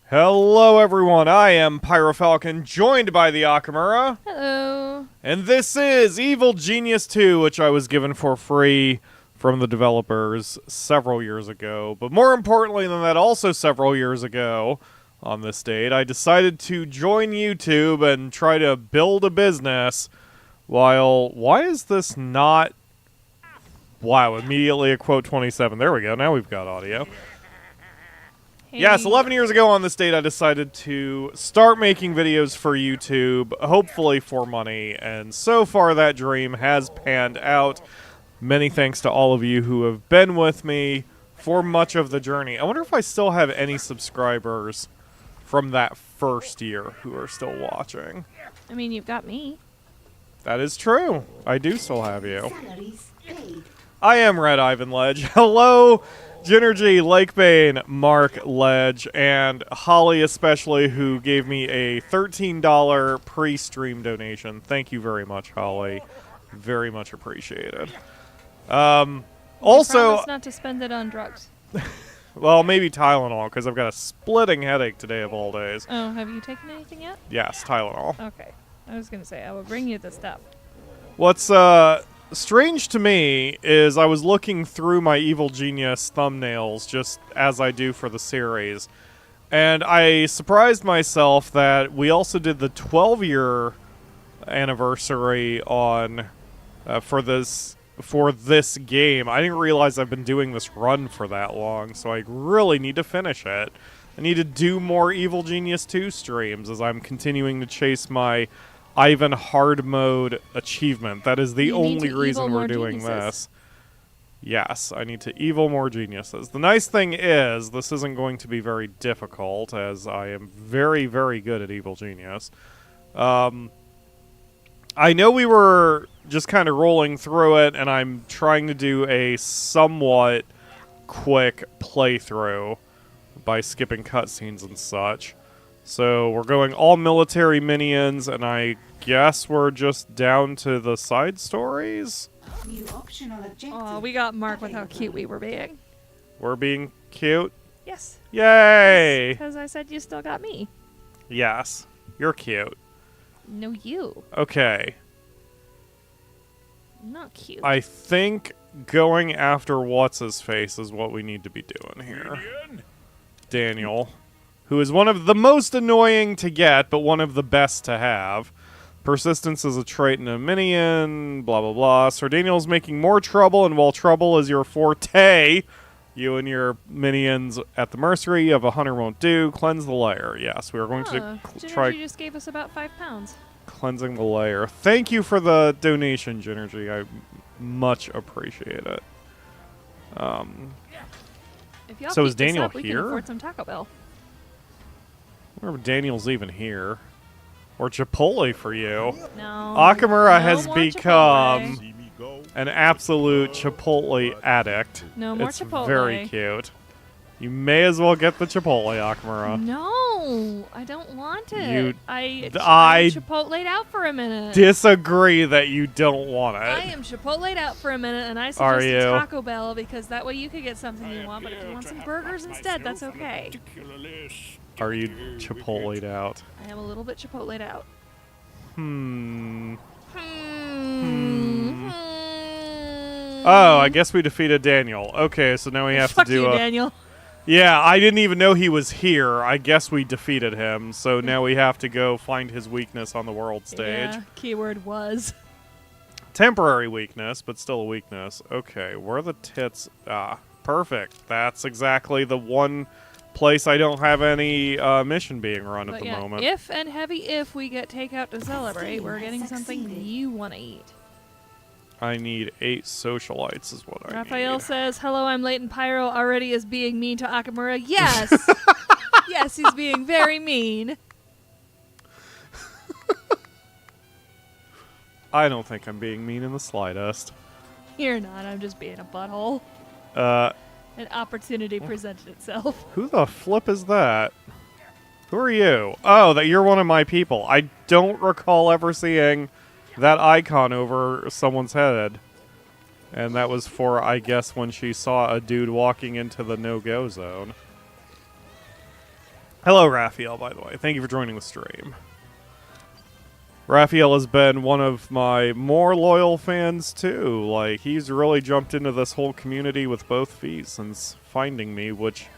Hello everyone, I am PyroFalkon, joined by the Akamura. Hello. And this is Evil Genius 2, which I was given for free from the developers several years ago. But more importantly than that, also several years ago, on this date, I decided to join YouTube and try to build a business while... Why is this not... Wow, immediately a quote 27. There we go, now we've got audio. Hey. Yes, 11 years ago on this date, I decided to start making videos for YouTube, hopefully for money, and so far that dream has panned out. Many thanks to all of you who have been with me for much of the journey. I wonder if I still have any subscribers from that first year who are still watching. I mean, you've got me. That is true. I do still have you. I am Red Ivan Ledge. Hello, Ginergy, Lakebane, Mark, Ledge, and Holly especially, who gave me a $13 pre-stream donation. Thank you very much, Holly. Very much appreciated. Also, Promise not to spend it on drugs. well, maybe Tylenol, because I've got a splitting headache today of all days. Oh, have you taken anything yet? Yes, Tylenol. Okay. I was going to say, I will bring you the stuff. What's, strange to me is I was looking through my Evil Genius thumbnails just as I do for the series, and I surprised myself that we also did the 12-year anniversary on for this game. I didn't realize I've been doing this run for that long, so I really need to finish it. I need to do more Evil Genius 2 streams as I'm continuing to chase my Ivan hard mode achievement. That is the only reason we're doing this. Yes, I need to evil more geniuses. The nice thing is, this isn't going to be very difficult, as I am very, very good at Evil Genius. I know we were just kind of rolling through it, and I'm trying to do a somewhat quick playthrough by skipping cutscenes and such. So we're going all military minions, and I guess we're just down to the side stories? Oh, we got Mark with how cute we were being. We're being cute? Yes. Yay! Because I said you still got me. Yes. You're cute. No, you. Okay. Not cute. I think going after What's-His-Face is what we need to be doing here. Daniel. Who is one of the most annoying to get, but one of the best to have. Persistence is a trait in a minion, blah, blah, blah. Sir Daniel's making more trouble, and while trouble is your forte, you and your minions at the mercery of a hunter won't do. Cleanse the lair. Yes, we are going to try... Ginergy just gave us about 5 pounds. Cleansing the lair. Thank you for the donation, Ginergy. I much appreciate it. If y'all So keep is Daniel this up, we can here? afford some Taco Bell. I wonder if Daniel's even here. Or Chipotle for you. No. Akamura No has more become Chipotle. an absolute Chipotle addict. No more it's Chipotle. very cute. You may as well get the Chipotle, Akamura. No, I don't want it. You- I I Chipotle'd out for a minute. Disagree that you don't want it. I am Chipotle'd out for a minute, and I Are suggested you? Taco Bell because that way you could get something you want, but if you want some burgers instead, that's okay. Are you Chipotle'd out? I am a little bit Chipotle'd out. Oh, I guess we defeated Daniel. Okay, so now we have Fuck to do you, a... Daniel. Yeah, I didn't even know he was here. I guess we defeated him, so now we have to go find his weakness on the world stage. Yeah, keyword was. Temporary weakness, but still a weakness. Okay, where are the tits? Ah, perfect. That's exactly the one place I don't have any mission being run at the moment. If and heavy if we get takeout to celebrate, we're getting something you want to eat. I need 8 socialites is what I Raphael need. says, "Hello, I'm Leighton Pyro. Already is being mean to Akamura." Yes, yes, he's being very mean. I don't think I'm being mean in the slightest. You're not. I'm just being a butthole. An opportunity presented itself. Who the flip is that? Who are you? Oh, that you're one of my people. I don't recall ever seeing that icon over someone's head. And that was for, I guess, when she saw a dude walking into the no-go zone. Hello, Raphael, by the way. Thank you for joining the stream. Raphael has been one of my more loyal fans, too. Like, he's really jumped into this whole community with both feet since finding me, which...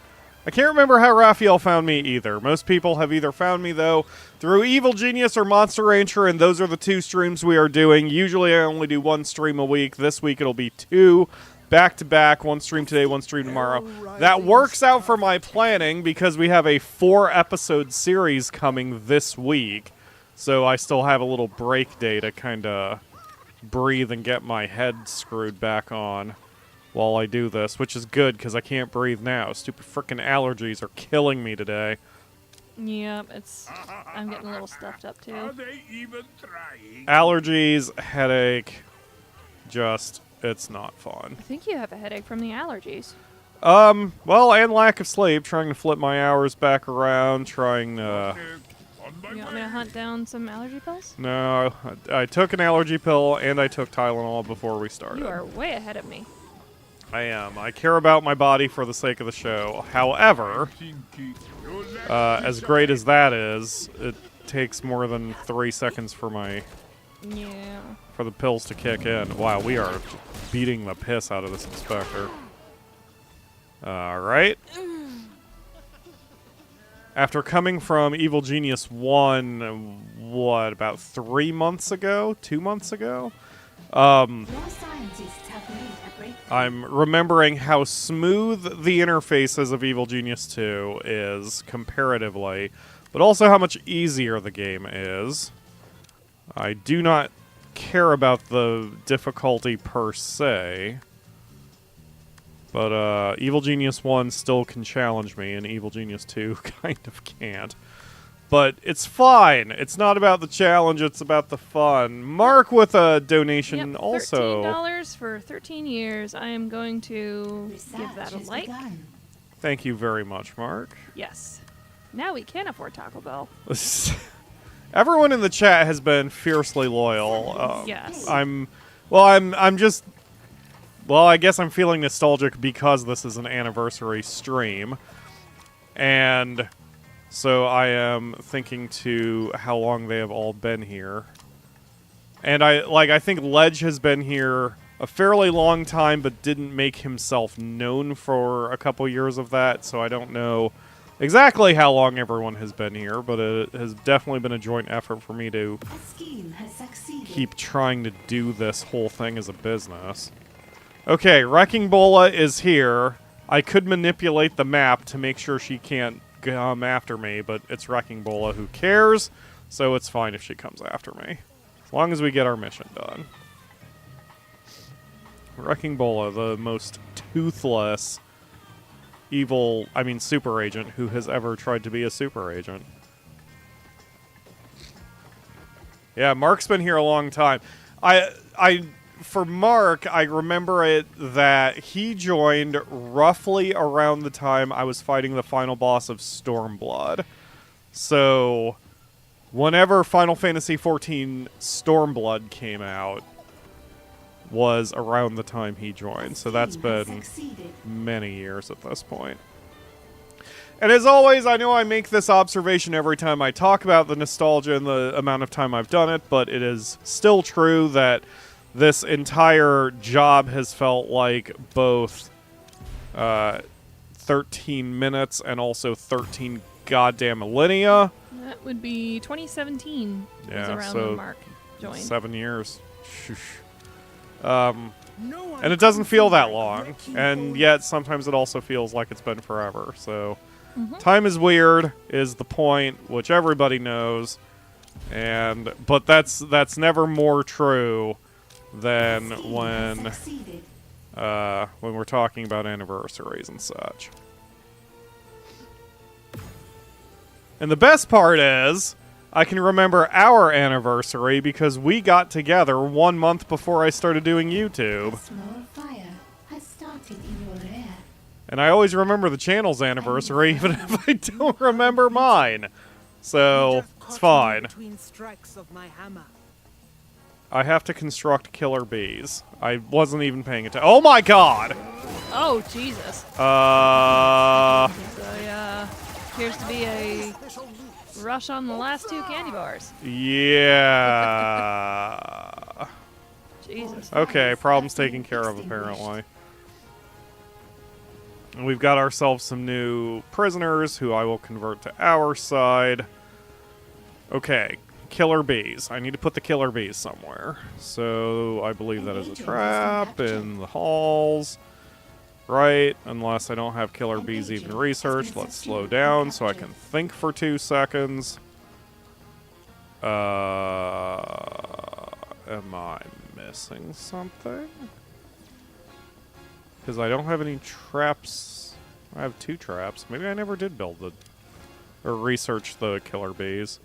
I can't remember how Raphael found me either. Most people have either found me, though, through Evil Genius or Monster Rancher, and those are the 2 streams we are doing. Usually I only do 1 stream a week. This week it'll be 2, back-to-back, 1 stream today, 1 stream tomorrow. That works out for my planning because we have a 4-episode series coming this week. So I still have a little break day to kind of breathe and get my head screwed back on while I do this, which is good because I can't breathe now. Stupid frickin' allergies are killing me today. Yep, I'm getting a little stuffed up too. Are they even trying? Allergies, headache, it's not fun. I think you have a headache from the allergies. Well, and lack of sleep, trying to flip my hours back around, trying to... You want me to hunt down some allergy pills? No, I took an allergy pill and I took Tylenol before we started. You are way ahead of me. I am. I care about my body for the sake of the show. However, as great as that is, it takes more than 3 seconds for the pills to kick in. Wow, we are beating the piss out of this inspector. Alright. After coming from Evil Genius 1, what, about 3 months ago? 2 months ago? I'm remembering how smooth the interfaces of Evil Genius 2 is, comparatively, but also how much easier the game is. I do not care about the difficulty per se, but Evil Genius 1 still can challenge me, and Evil Genius 2 kind of can't. But it's fine. It's not about the challenge, it's about the fun. Mark with a donation also. $13 for 13 years. I am going to give that a like. Thank you very much, Mark. Yes. Now we can afford Taco Bell. Everyone in the chat has been fiercely loyal. Yes. I guess I'm feeling nostalgic because this is an anniversary stream. And so I am thinking to how long they have all been here. And I think Ledge has been here a fairly long time, but didn't make himself known for a couple years of that, so I don't know exactly how long everyone has been here, but it has definitely been a joint effort for me to keep trying to do this whole thing as a business. Okay, Wrecking Bola is here. I could manipulate the map to make sure she can't come after me, but it's Wrecking Bola who cares, so it's fine if she comes after me. As long as we get our mission done. Wrecking Bola, the most toothless super agent who has ever tried to be a super agent. Yeah, Mark's been here a long time. For Mark, I remember it that he joined roughly around the time I was fighting the final boss of Stormblood. So, whenever Final Fantasy XIV Stormblood came out, was around the time he joined. So that's been many years at this point. And as always, I know I make this observation every time I talk about the nostalgia and the amount of time I've done it, but it is still true that this entire job has felt like both 13 minutes and also 13 goddamn millennia. That would be 2017. Yeah, was around so when Mark joined. 7 years. And it doesn't feel that long, and yet sometimes it also feels like it's been forever. So, time is weird is the point, which everybody knows, but that's never more true than when we're talking about anniversaries and such. And the best part is, I can remember our anniversary because we got together 1 month before I started doing YouTube. And I always remember the channel's anniversary, even if I don't remember mine. So, it's fine. I have to construct killer bees. I wasn't even paying attention. Oh my god! Oh, Jesus. Uh... So, yeah. appears to be a rush on the last 2 candy bars. Yeah. Jesus. Okay, problem's taken care of, apparently. And we've got ourselves some new prisoners who I will convert to our side. Okay, killer bees. I need to put the killer bees somewhere. So I believe that is a trap in the halls. Right, unless I don't have killer bees even researched. Let's slow down so I can think for 2 seconds. Am I missing something? Because I don't have any traps. I have 2 traps. Maybe I never did build the... or research the killer bees.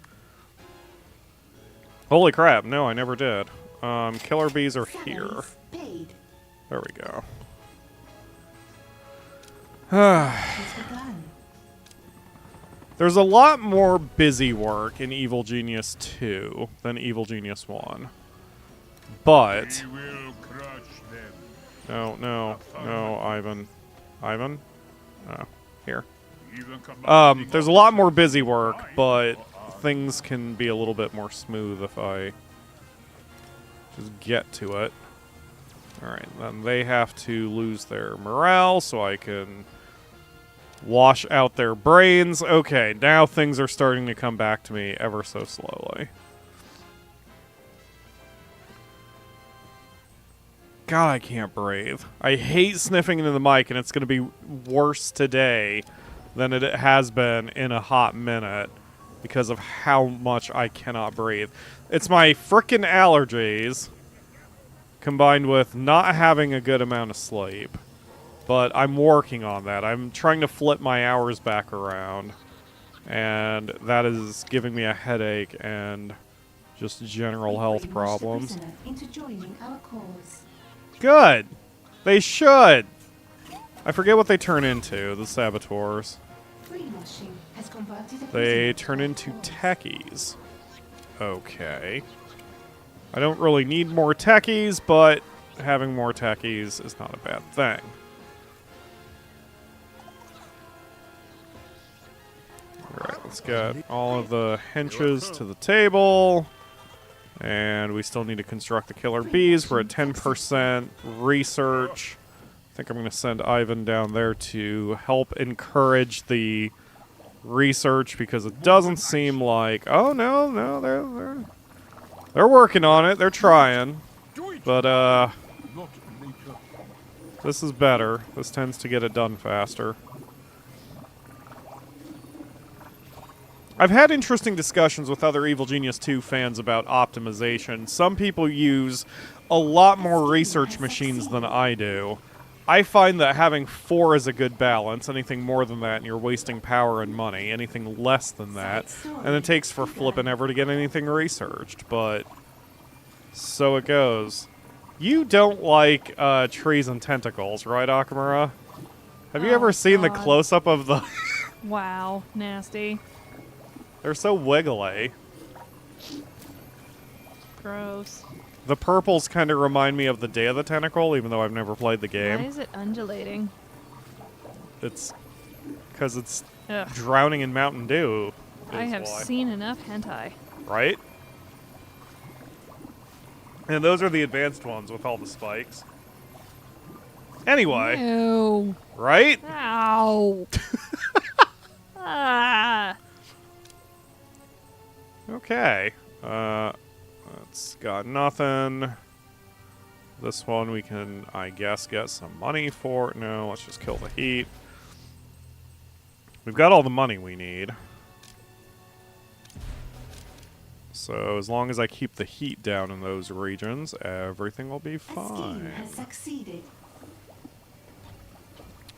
Holy crap, no, I never did. Killer bees are here. There we go. There's a lot more busy work in Evil Genius 2 than Evil Genius 1. But... We will crush them. No, no, no, Ivan. Ivan? Oh, here. Even commanding There's a lot more busy work, but things can be a little bit more smooth if I just get to it. Alright, then they have to lose their morale so I can wash out their brains. Okay, now things are starting to come back to me ever so slowly. God, I can't breathe. I hate sniffing into the mic, and it's going to be worse today than it has been in a hot minute because of how much I cannot breathe. It's my frickin' allergies combined with not having a good amount of sleep. But I'm working on that. I'm trying to flip my hours back around. And that is giving me a headache and just general health problems. Good. They should. I forget what they turn into, the saboteurs. They turn into techies. Okay. I don't really need more techies, but having more techies is not a bad thing. Alright, let's get all of the henches to the table. And we still need to construct the killer bees. We're at 10% research. I think I'm going to send Ivan down there to help encourage the research because it doesn't seem like... Oh, no, they're working on it. They're trying. But, this is better. This tends to get it done faster. I've had interesting discussions with other Evil Genius 2 fans about optimization. Some people use a lot more research machines than I do. I find that having 4 is a good balance. Anything more than that, and you're wasting power and money. Anything less than that, and it takes for flippin' ever to get anything researched. But so it goes. You don't like trees and tentacles, right, Akamura? Have you ever seen the close-up of the... Wow, nasty. They're so wiggly. Gross. The purples kind of remind me of the Day of the Tentacle, even though I've never played the game. Why is it undulating? It's because it's Ugh. drowning in Mountain Dew. I have seen enough hentai. Right? And those are the advanced ones with all the spikes. Anyway. Ew. Right? Ow. Ah. Okay. It's got nothing. This one we can, I guess, get some money for. No, let's just kill the heat. We've got all the money we need. So as long as I keep the heat down in those regions, everything will be fine.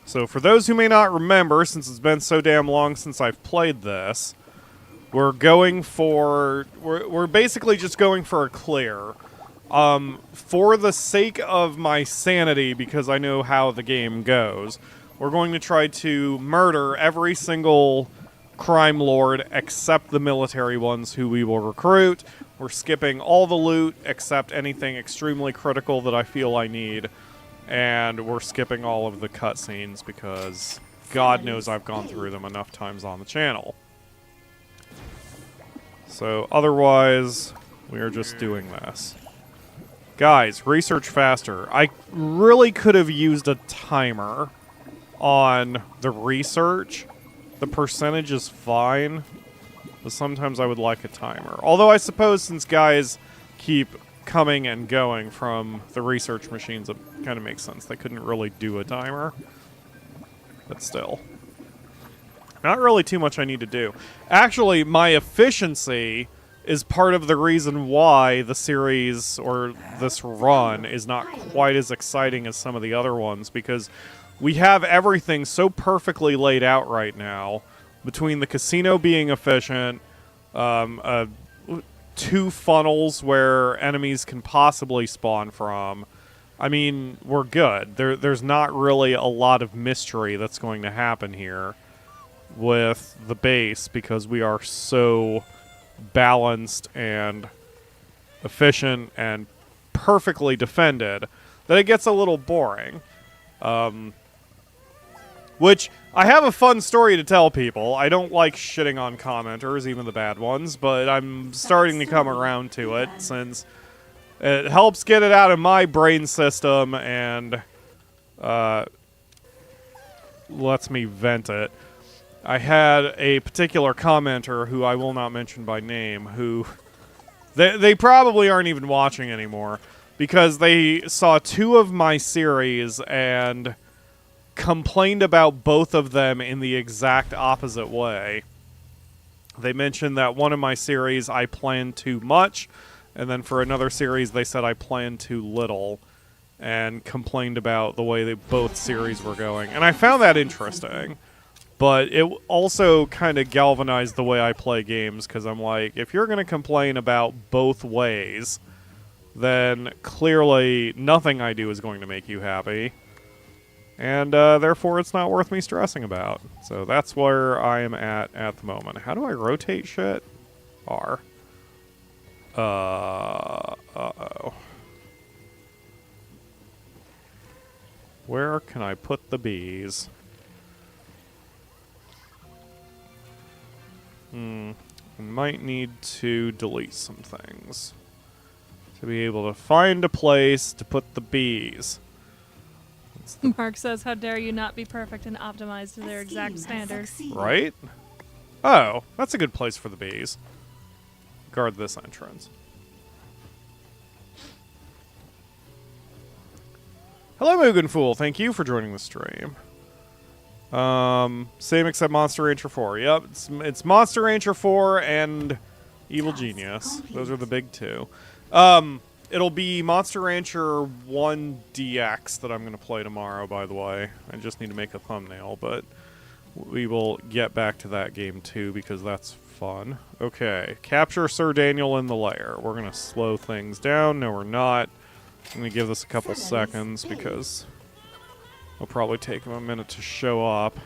So for those who may not remember, since it's been so damn long since I've played this, we're going for... We're basically just going for a clear. For the sake of my sanity, because I know how the game goes, we're going to try to murder every single crime lord except the military ones who we will recruit. We're skipping all the loot except anything extremely critical that I feel I need. And we're skipping all of the cutscenes because God knows I've gone through them enough times on the channel. So otherwise, we are just doing this. Guys, research faster. I really could have used a timer on the research. The percentage is fine, but sometimes I would like a timer. Although I suppose since guys keep coming and going from the research machines, it kind of makes sense. They couldn't really do a timer. But still. Not really too much I need to do. Actually, my efficiency is part of the reason why the series, or this run, is not quite as exciting as some of the other ones, because we have everything so perfectly laid out right now, between the casino being efficient, 2 funnels where enemies can possibly spawn from. I mean, we're good. There's not really a lot of mystery that's going to happen here with the base, because we are so balanced and efficient and perfectly defended that it gets a little boring. Which, I have a fun story to tell people. I don't like shitting on commenters, even the bad ones, but I'm starting to come around to it, since it helps get it out of my brain system and lets me vent it. I had a particular commenter, who I will not mention by name, who... They probably aren't even watching anymore, because they saw 2 of my series and complained about both of them in the exact opposite way. They mentioned that one of my series I planned too much, and then for another series they said I planned too little, and complained about the way that both series were going. And I found that interesting. But it also kind of galvanized the way I play games, because I'm like, if you're going to complain about both ways, then clearly nothing I do is going to make you happy. And therefore it's not worth me stressing about. So that's where I am at the moment. How do I rotate shit? R. Uh-oh. Where can I put the bees? I might need to delete some things to be able to find a place to put the bees. Mark says, how dare you not be perfect and optimized to their exact standard. Right? Oh, that's a good place for the bees. Guard this entrance. Hello, Mugen Fool. Thank you for joining the stream. Same except Monster Rancher 4. Yep, it's Monster Rancher 4 and Evil Genius. Those are the big 2. It'll be Monster Rancher 1 DX that I'm going to play tomorrow, by the way. I just need to make a thumbnail, but we will get back to that game too, because that's fun. Okay, capture Sir Daniel in the lair. We're going to slow things down. No, we're not. I'm going to give this a couple seconds, because it'll probably take him a minute to show up.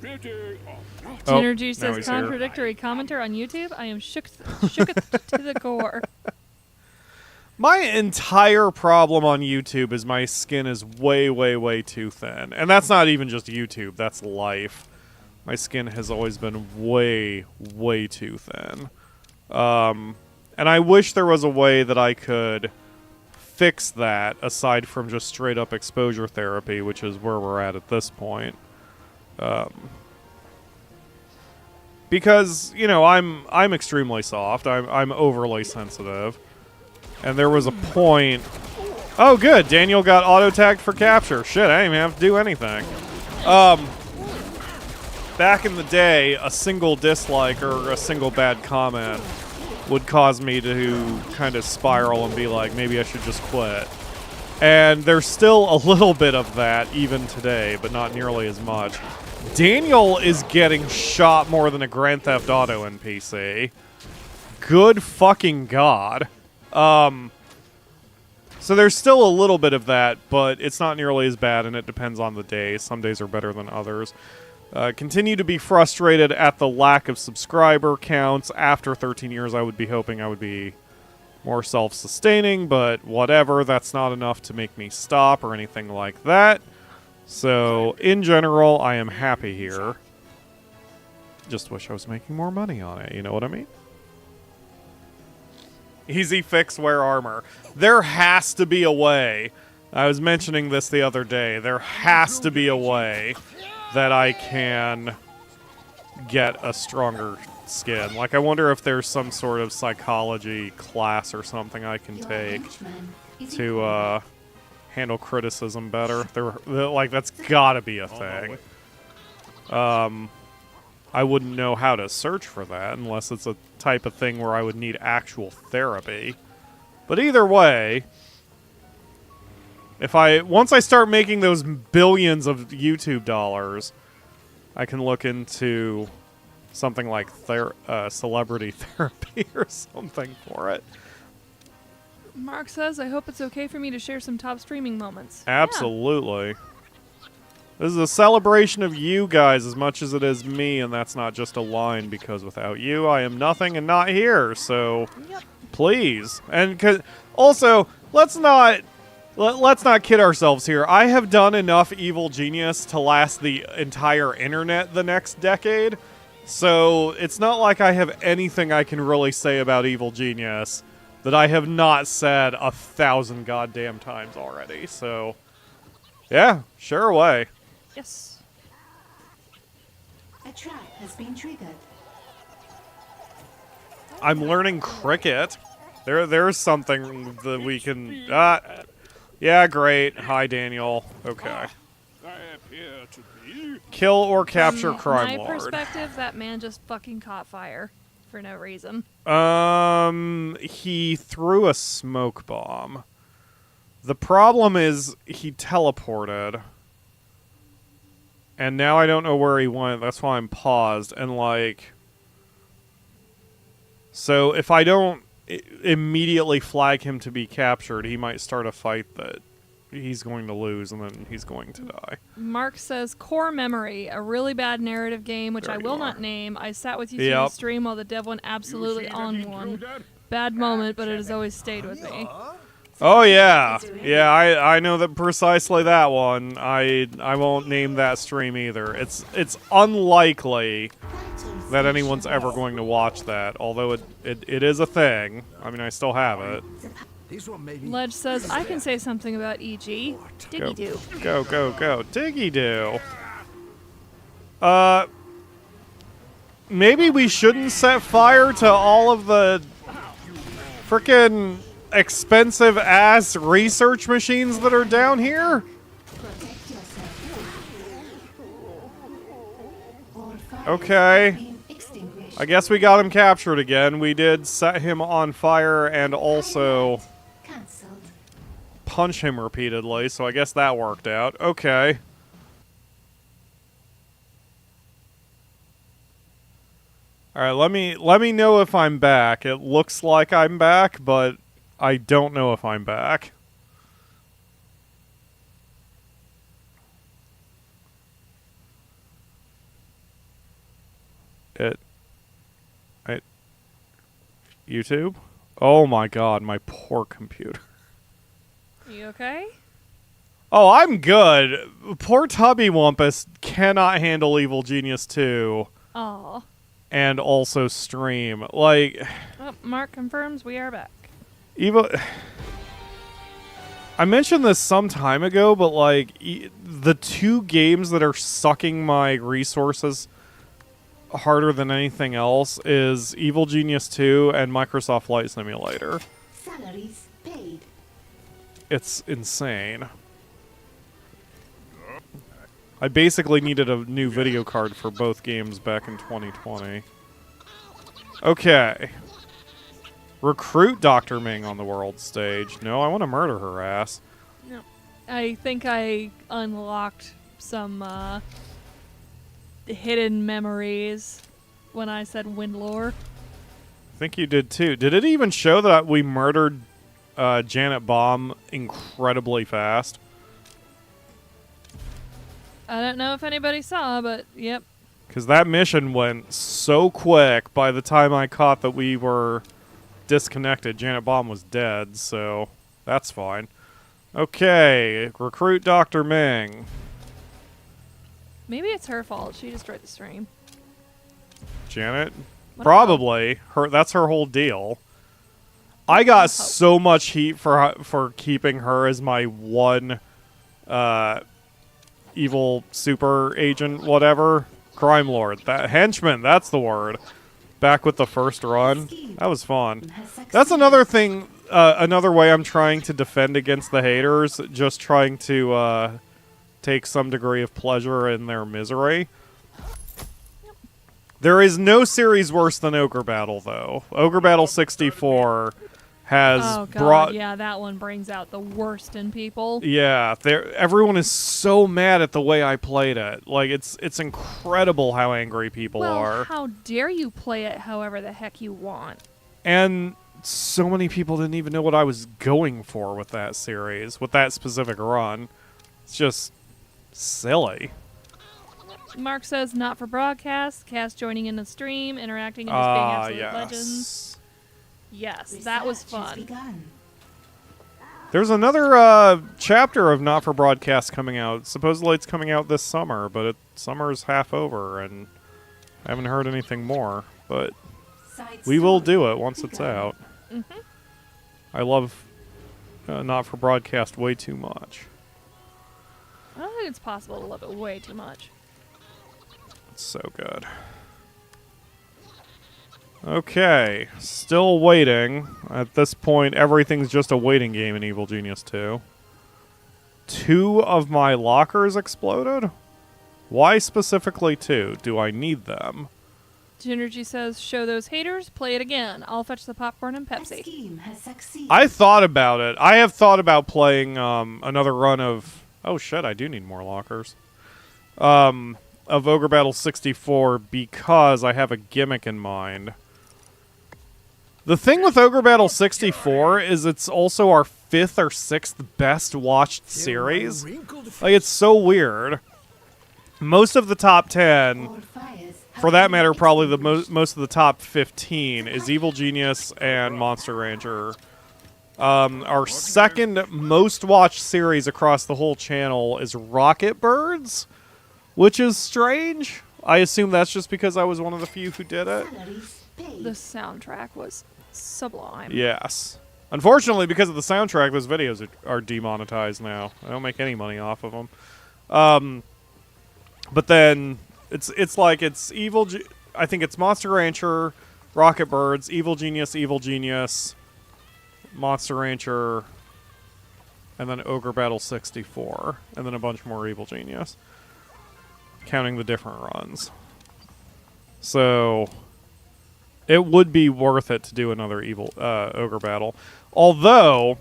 Synergy says, contradictory commenter on YouTube? I am shook to the core. My entire problem on YouTube is my skin is way, way, way too thin. And that's not even just YouTube, that's life. My skin has always been way, way too thin. And I wish there was a way that I could fix that, aside from just straight up exposure therapy, which is where we're at this point. Because, you know, I'm extremely soft. I'm overly sensitive. And there was a point... Oh, good! Daniel got auto-tagged for capture. Shit, I didn't even have to do anything. Back in the day, a single dislike or a single bad comment would cause me to kind of spiral and be like, maybe I should just quit. And there's still a little bit of that even today, but not nearly as much. Daniel is getting shot more than a Grand Theft Auto NPC. Good fucking God. So there's still a little bit of that, but it's not nearly as bad, and it depends on the day. Some days are better than others. Continue to be frustrated at the lack of subscriber counts. After 13 years, I would be hoping I would be more self-sustaining, but whatever, that's not enough to make me stop or anything like that. So, in general, I am happy here. Just wish I was making more money on it, you know what I mean? Easy fix, wear armor. There has to be a way. I was mentioning this the other day. There has to be a way that I can get a stronger skin. Like, I wonder if there's some sort of psychology class or something I can take to handle criticism better. Like, that's gotta be a thing. I wouldn't know how to search for that unless it's a type of thing where I would need actual therapy. But either way, once I start making those billions of YouTube dollars, I can look into something like celebrity therapy or something for it. Mark says, I hope it's okay for me to share some top streaming moments. Absolutely. This is a celebration of you guys as much as it is me, and that's not just a line, because without you, I am nothing and not here, so please. And also, let's not kid ourselves here. I have done enough Evil Genius to last the entire internet the next decade, so it's not like I have anything I can really say about Evil Genius that I have not said 1,000 goddamn times already, so yeah, share away. Yes. A trap has been triggered. I'm learning cricket. There's something that we can... yeah, great. Hi, Daniel. Okay. I appear to be. Kill or capture Crime my Lord. perspective, that man just fucking caught fire for no reason. He threw a smoke bomb. The problem is he teleported. And now I don't know where he went. That's why I'm paused. And, like... So, if I don't immediately flag him to be captured, he might start a fight that he's going to lose, and then he's going to die. Mark says, Core Memory, a really bad narrative game, which There I you will are. not name. I sat with you through the Yep. stream while the dev went absolutely You see on that one. intruder? Bad moment, but it has always stayed with me. Oh, yeah. Yeah, I know that precisely that one. I won't name that stream either. It's unlikely that anyone's ever going to watch that, although it is a thing. I mean, I still have it. Ledge says, I can say something about EG. Diggy do. Go, go, go. Diggy do. Maybe we shouldn't set fire to all of the frickin' expensive ass research machines that are down here? Protect yourself. All fire Okay. has been extinguished. I guess we got him captured again. We did set him on fire and also Cancelled. punch him repeatedly, so I guess that worked out. Okay. Alright, let me know if I'm back. It looks like I'm back, but I don't know if I'm back. YouTube? Oh my god, my poor computer. You okay? Oh, I'm good. Poor Tubby Wumpus cannot handle Evil Genius 2 Aw. and also stream. Like, Oh, Mark confirms we are back. Evil... I mentioned this some time ago, but like, the two games that are sucking my resources harder than anything else is Evil Genius 2 and Microsoft Flight Simulator. Salaries paid. It's insane. I basically needed a new video card for both games back in 2020. Okay. Recruit Dr. Ming on the world stage. No, I want to murder her ass. No. I think I unlocked some hidden memories when I said Windlore. I think you did too. Did it even show that we murdered Janet Baum incredibly fast? I don't know if anybody saw, but yep. Because that mission went so quick by the time I caught that we were disconnected. Janet Bomb was dead, so that's fine. Okay, recruit Dr. Ming. Maybe it's her fault. She destroyed the stream. Janet? What Probably. That's her whole deal. I got so much heat for keeping her as my one evil super agent, whatever. Crime Lord. That henchman, that's the word. Back with the first run. That was fun. That's another thing, another way I'm trying to defend against the haters, just trying to take some degree of pleasure in their misery. There is no series worse than Ogre Battle, though. Ogre Battle 64 has brought... yeah, that one brings out the worst in people. Yeah, everyone is so mad at the way I played it. Like, it's incredible how angry people are. How dare you play it however the heck you want. And so many people didn't even know what I was going for with that series, with that specific run. It's just silly. Mark says, not for broadcast, cast joining in the stream, interacting and just being absolute yes. legends. Yes, that was Research has fun. begun. There's another chapter of Not For Broadcast coming out. Supposedly it's coming out this summer, but summer's half over, and I haven't heard anything more. But Side we will story do it once it's begun. out. Mm-hmm. I love Not For Broadcast way too much. I don't think it's possible to love it way too much. It's so good. Okay, still waiting. At this point, everything's just a waiting game in Evil Genius 2. 2 of my lockers exploded? Why specifically 2? Do I need them? Ginergy says, show those haters, play it again. I'll fetch the popcorn and A Pepsi. scheme has succeeded. I thought about it. I have thought about playing another run of... Oh shit, I do need more lockers. Of Ogre Battle 64 because I have a gimmick in mind. The thing with Ogre Battle 64 is it's also our 5th or 6th best watched series. Like, it's so weird. Most of the top 10, All fires for have that been matter, probably the extinguished. most of the top 15 is Evil Genius and Monster Rancher. Our second most watched series across the whole channel is Rocket Birds, which is strange. I assume that's just because I was one of the few who did it. Salaries paid. The soundtrack was sublime. Yes. Unfortunately, because of the soundtrack, those videos are demonetized now. I don't make any money off of them. But then it's like it's I think it's Monster Rancher, Rocket Birds, Evil Genius, Monster Rancher, and then Ogre Battle 64, and then a bunch more Evil Genius, counting the different runs. So it would be worth it to do another Ogre Battle. Although,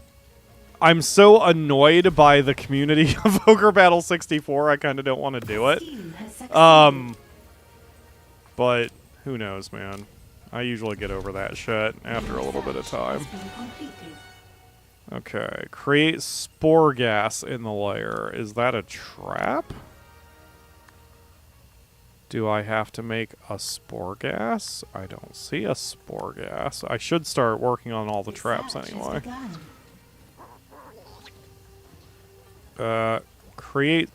I'm so annoyed by the community of Ogre Battle 64, I kind of don't want to do it. Scheme has succeeded. But who knows, man. I usually get over that shit after a little bit of time. Has been completed. Okay, create spore gas in the layer. Is that a trap? Do I have to make a spore gas? I don't see a spore gas. I should start working on all the traps Research has anyway. begun. Create...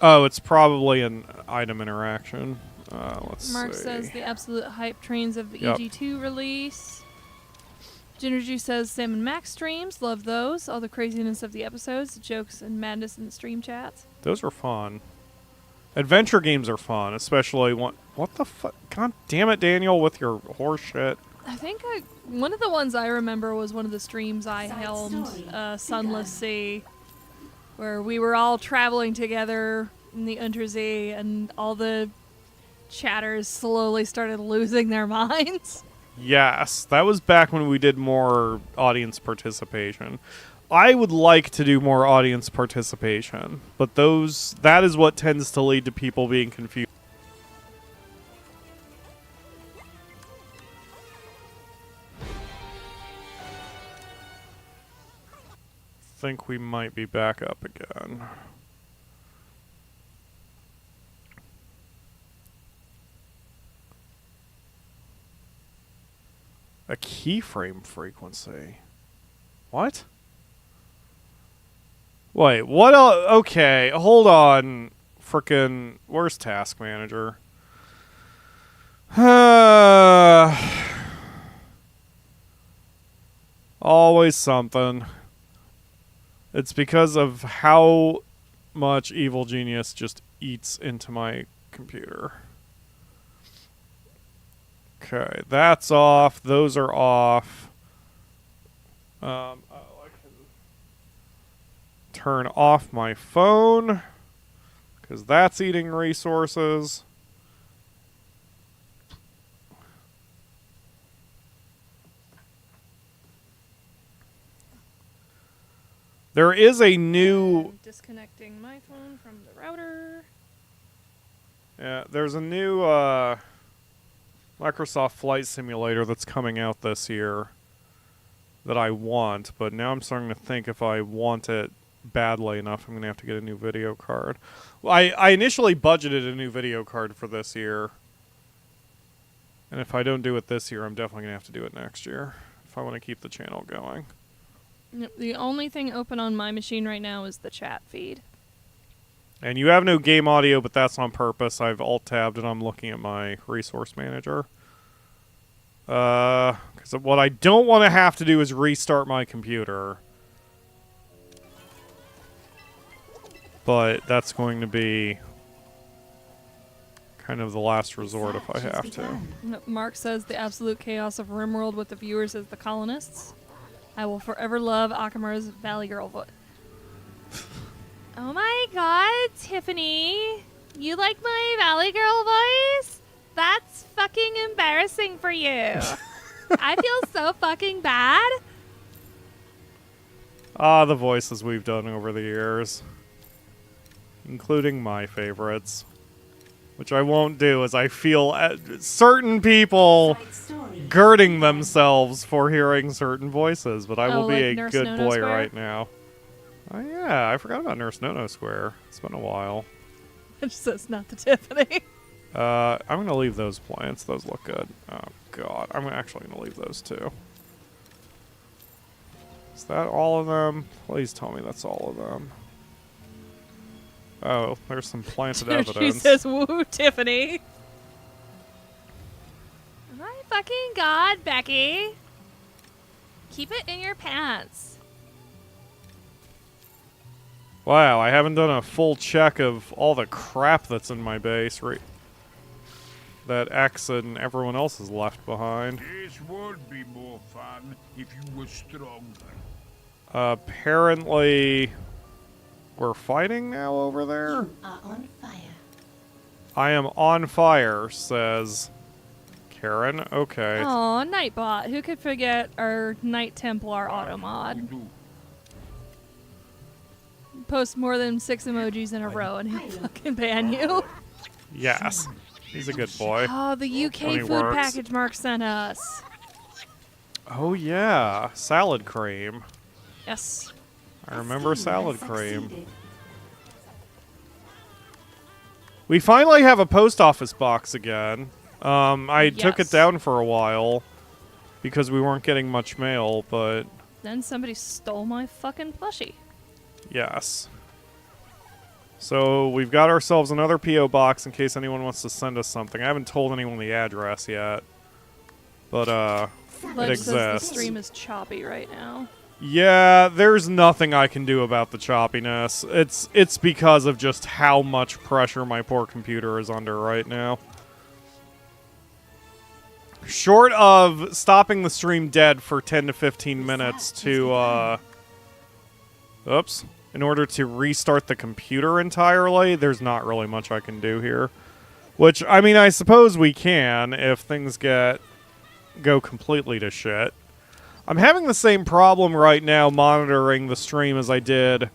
Oh, it's probably an item interaction. Let's Mark see. says the absolute hype trains of the Yep. EG2 release. Ginergy says Sam and Max streams, love those. All the craziness of the episodes, the jokes and madness in the stream chats. Those are fun. Adventure games are fun, especially one... What the fuck? God damn it, Daniel, with your horse shit. I think one of the ones I remember was one of the streams I Side helmed, story. Sunless Sea, where we were all traveling together in the Untersee and all the chatters slowly started losing their minds. Yes, that was back when we did more audience participation. I would like to do more audience participation, but that is what tends to lead to people being confused. Think we might be back up again. A keyframe frequency. What? Wait, what okay, hold on. Frickin' where's Task Manager? Always something. It's because of how much Evil Genius just eats into my computer. Okay, that's off. Those are off. I can turn off my phone because that's eating resources. There is a new... I'm disconnecting my phone from the router. Yeah, there's a new Microsoft Flight Simulator that's coming out this year that I want, but now I'm starting to think if I want it badly enough, I'm going to have to get a new video card. Well, I initially budgeted a new video card for this year, and if I don't do it this year, I'm definitely going to have to do it next year if I want to keep the channel going. Yep, the only thing open on my machine right now is the chat feed. And you have no game audio, but that's on purpose. I've alt-tabbed and I'm looking at my resource manager. Because what I don't want to have to do is restart my computer. But that's going to be kind of the last resort if I have to. Mark says the absolute chaos of RimWorld with the viewers as the colonists. I will forever love Akamura's Valley Girl voice. Oh my god, Tiffany. You like my Valley Girl voice? That's fucking embarrassing for you. I feel so fucking bad. Ah, the voices we've done over the years. Including my favorites. Which I won't do as I feel certain people girding themselves for hearing certain voices, but I will be a good boy right now. Oh yeah, I forgot about Nurse No-No Square. It's been a while. It just says not the Tiffany. I'm going to leave those plants. Those look good. Oh god, I'm actually going to leave those too. Is that all of them? Please tell me that's all of them. Oh, there's some planted evidence. She says, woo, Tiffany. My fucking god, Becky. Keep it in your pants. Wow, I haven't done a full check of all the crap that's in my base that X and everyone else has left behind. This would be more fun if you were stronger. Apparently, we're fighting now over there? You are on fire. I am on fire, says Karen. Okay. Aw, Nightbot. Who could forget our Night Templar auto mod? Post more than 6 emojis in a row and he'll fucking ban you. Yes. He's a good boy. Oh, the UK food works. package Mark sent us. Oh, yeah. Salad cream. Yes. I remember salad Has cream. succeeded. We finally have a post office box again. I took it Yes. down for a while because we weren't getting much mail, but Then somebody stole my fucking plushie. yes. So we've got ourselves another P.O. box in case anyone wants to send us something. I haven't told anyone the address yet, but Ledge says the exists. stream is choppy right now. Yeah, there's nothing I can do about the choppiness. It's because of just how much pressure my poor computer is under right now. Short of stopping the stream dead for 10 to 15 minutes to, oops. In order to restart the computer entirely, there's not really much I can do here. Which, I mean, I suppose we can if things go completely to shit. I'm having the same problem right now monitoring the stream as I did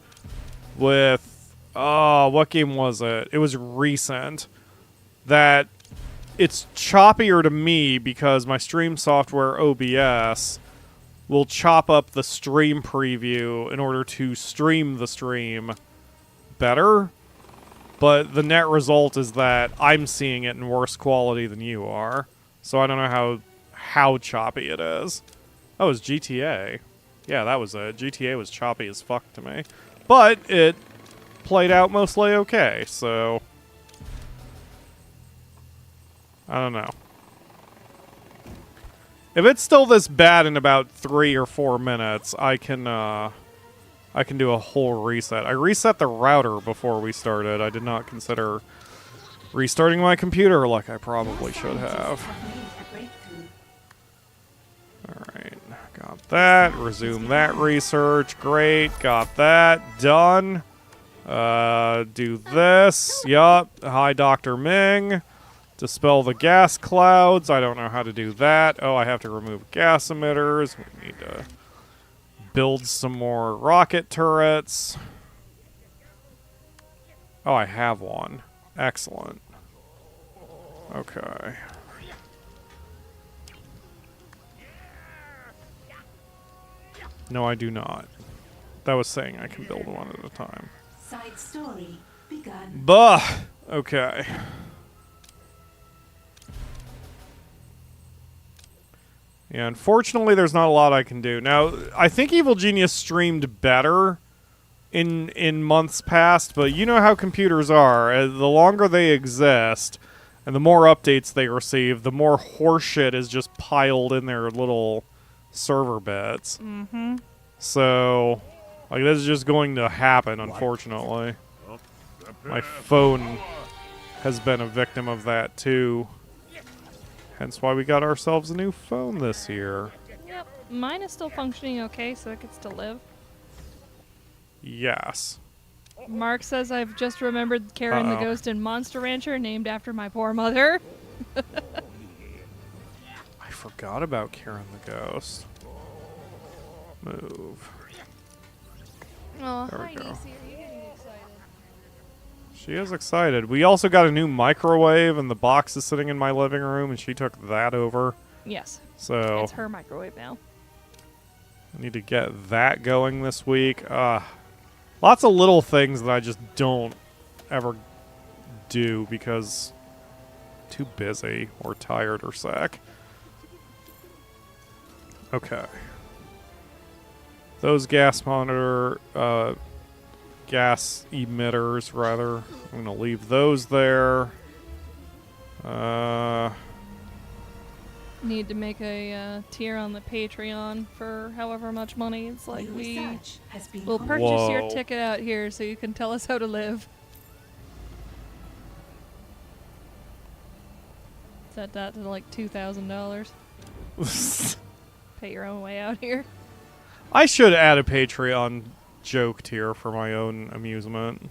with, what game was it? It was recent. That it's choppier to me because my stream software OBS will chop up the stream preview in order to stream the stream better. But the net result is that I'm seeing it in worse quality than you are. So I don't know how choppy it is. Oh, it was GTA. Yeah, that was it. GTA was choppy as fuck to me. But it played out mostly okay, so... I don't know. If it's still this bad in about 3 or 4 minutes, I can do a whole reset. I reset the router before we started. I did not consider restarting my computer like I probably should have. Alright, got that. Resume that research. Great, got that. Done. Do this. Yup. Hi, Dr. Ming. Dispel the gas clouds. I don't know how to do that. Oh, I have to remove gas emitters. We need to build some more rocket turrets. Oh, I have one. Excellent. Okay. No, I do not. That was saying I can build one at a time. Side story begun. Bah! Okay. Yeah, unfortunately, there's not a lot I can do. Now, I think Evil Genius streamed better in months past, but you know how computers are. The longer they exist, and the more updates they receive, the more horseshit is just piled in their little server bits. Mm-hmm. So, like, this is just going to happen, unfortunately. My phone has been a victim of that, too. Hence why we got ourselves a new phone this year. Yep. Mine is still functioning okay, so it gets to live. Yes. Mark says I've just remembered Karen the Ghost in Monster Rancher, named after my poor mother. I forgot about Karen the Ghost. Move. Oh, There we hi, go. Niecy. Are you getting excited? She is excited. We also got a new microwave, and the box is sitting in my living room, and she took that over. Yes. So It's her microwave now. I need to get that going this week. Lots of little things that I just don't ever do because too busy or tired or sick. Okay. Those gas emitters, rather. I'm going to leave those there. Need to make a tier on the Patreon for however much money. It's like New we research has been will completed. purchase your Whoa. ticket out here so you can tell us how to live. Set that to like $2,000. Pay your own way out here. I should add a Patreon joke tier for my own amusement.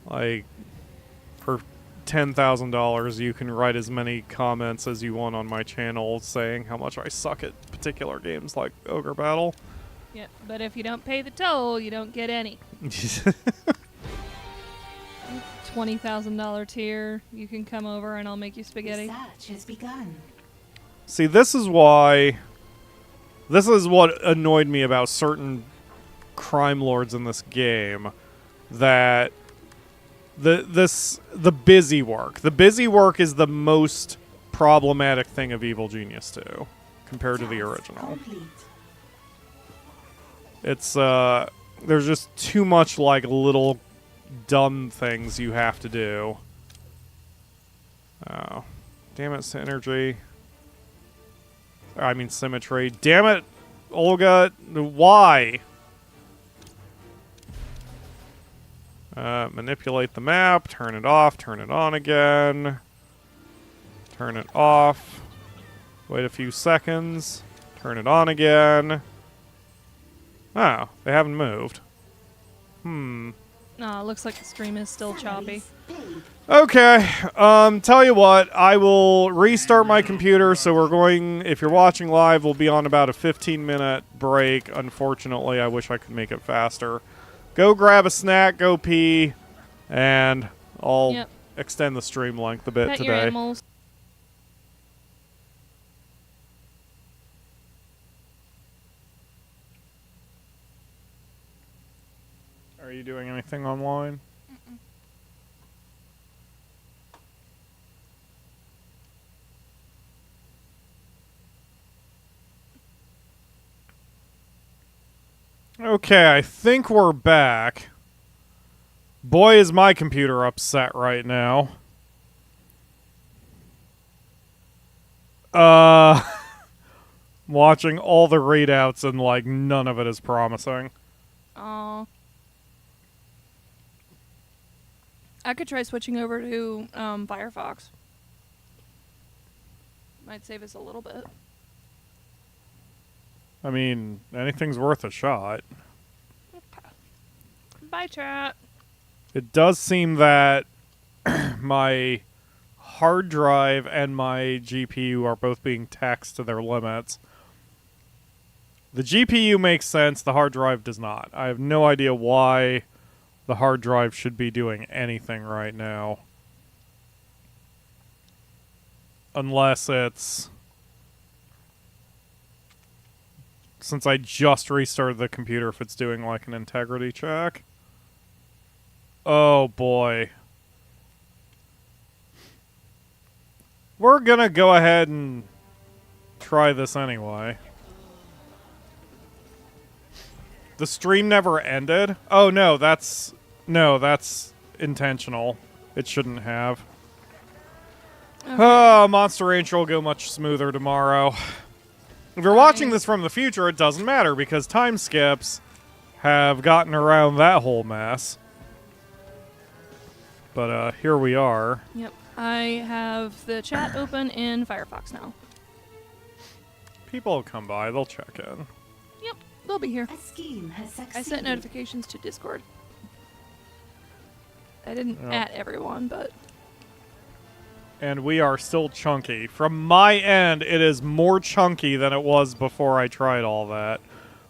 Like, for $10,000, you can write as many comments as you want on my channel saying how much I suck at particular games like Ogre Battle. Yep, but if you don't pay the toll, you don't get any. $20,000 tier, you can come over and I'll make you spaghetti. Research has begun. See, this is why... This is what annoyed me about certain crime lords in this game. That... The busy work. The busy work is the most problematic thing of Evil Genius 2 compared to the Task original. complete. It's there's just too much like little dumb things you have to do. Oh. Damn it, synergy. I mean symmetry. Damn it, Olga, why? Manipulate the map, turn it off, turn it on again. Turn it off. Wait a few seconds. Turn it on again. Oh, they haven't moved. It looks like the stream is still choppy. Salaries paid. Okay, tell you what, I will restart my computer, so we're going, if you're watching live, we'll be on about a 15-minute break. Unfortunately, I wish I could make it faster. Go grab a snack, go pee, and I'll Yep. extend the stream length a bit Pet your today. animals. Are you doing anything online? Okay, I think we're back. Boy, is my computer upset right now. Watching all the readouts and, like, none of it is promising. Oh. I could try switching over to Firefox. Might save us a little bit. I mean, anything's worth a shot. Okay. Bye, chat. It does seem that my hard drive and my GPU are both being taxed to their limits. The GPU makes sense, the hard drive does not. I have no idea why the hard drive should be doing anything right now. Unless it's... Since I just restarted the computer, if it's doing like an integrity check. Oh boy. We're gonna go ahead and try this anyway. The stream never ended? Oh no, that's intentional. It shouldn't have. Okay. Oh, Monster Rancher will go much smoother tomorrow. If you're watching this from the future, it doesn't matter because time skips have gotten around that whole mess. But here we are. Yep. I have the chat open in Firefox now. People will come by, they'll check in. Yep. They'll be here. A scheme has succeeded. I sent notifications to Discord. I didn't Yep. at everyone, but... And we are still chunky. From my end, it is more chunky than it was before I tried all that.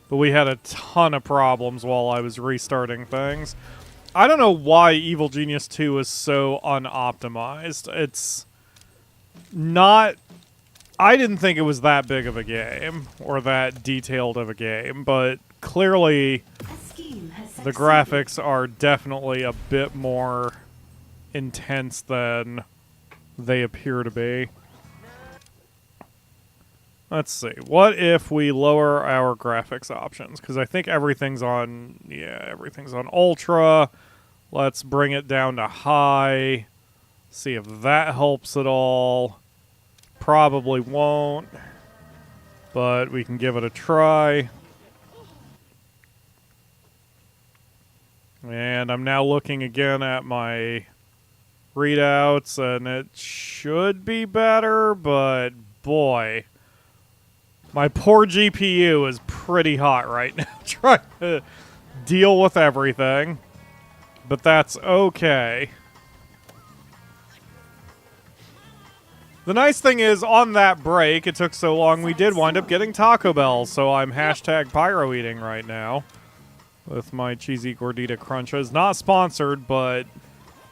But we had a ton of problems while I was restarting things. I don't know why Evil Genius 2 is so unoptimized. It's not... I didn't think it was that big of a game, or that detailed of a game, but clearly A scheme has the succeeded. graphics are definitely a bit more intense than they appear to be. Let's see. What if we lower our graphics options? Because I think everything's on... Yeah, everything's on Ultra. Let's bring it down to high. See if that helps at all. Probably won't. But we can give it a try. And I'm now looking again at my readouts, and it should be better, but boy, my poor GPU is pretty hot right now trying to deal with everything, but that's okay. The nice thing is, on that break, it took so long, we did wind up getting Taco Bell, so I'm hashtag pyro eating right now with my cheesy gordita crunches. Not sponsored, but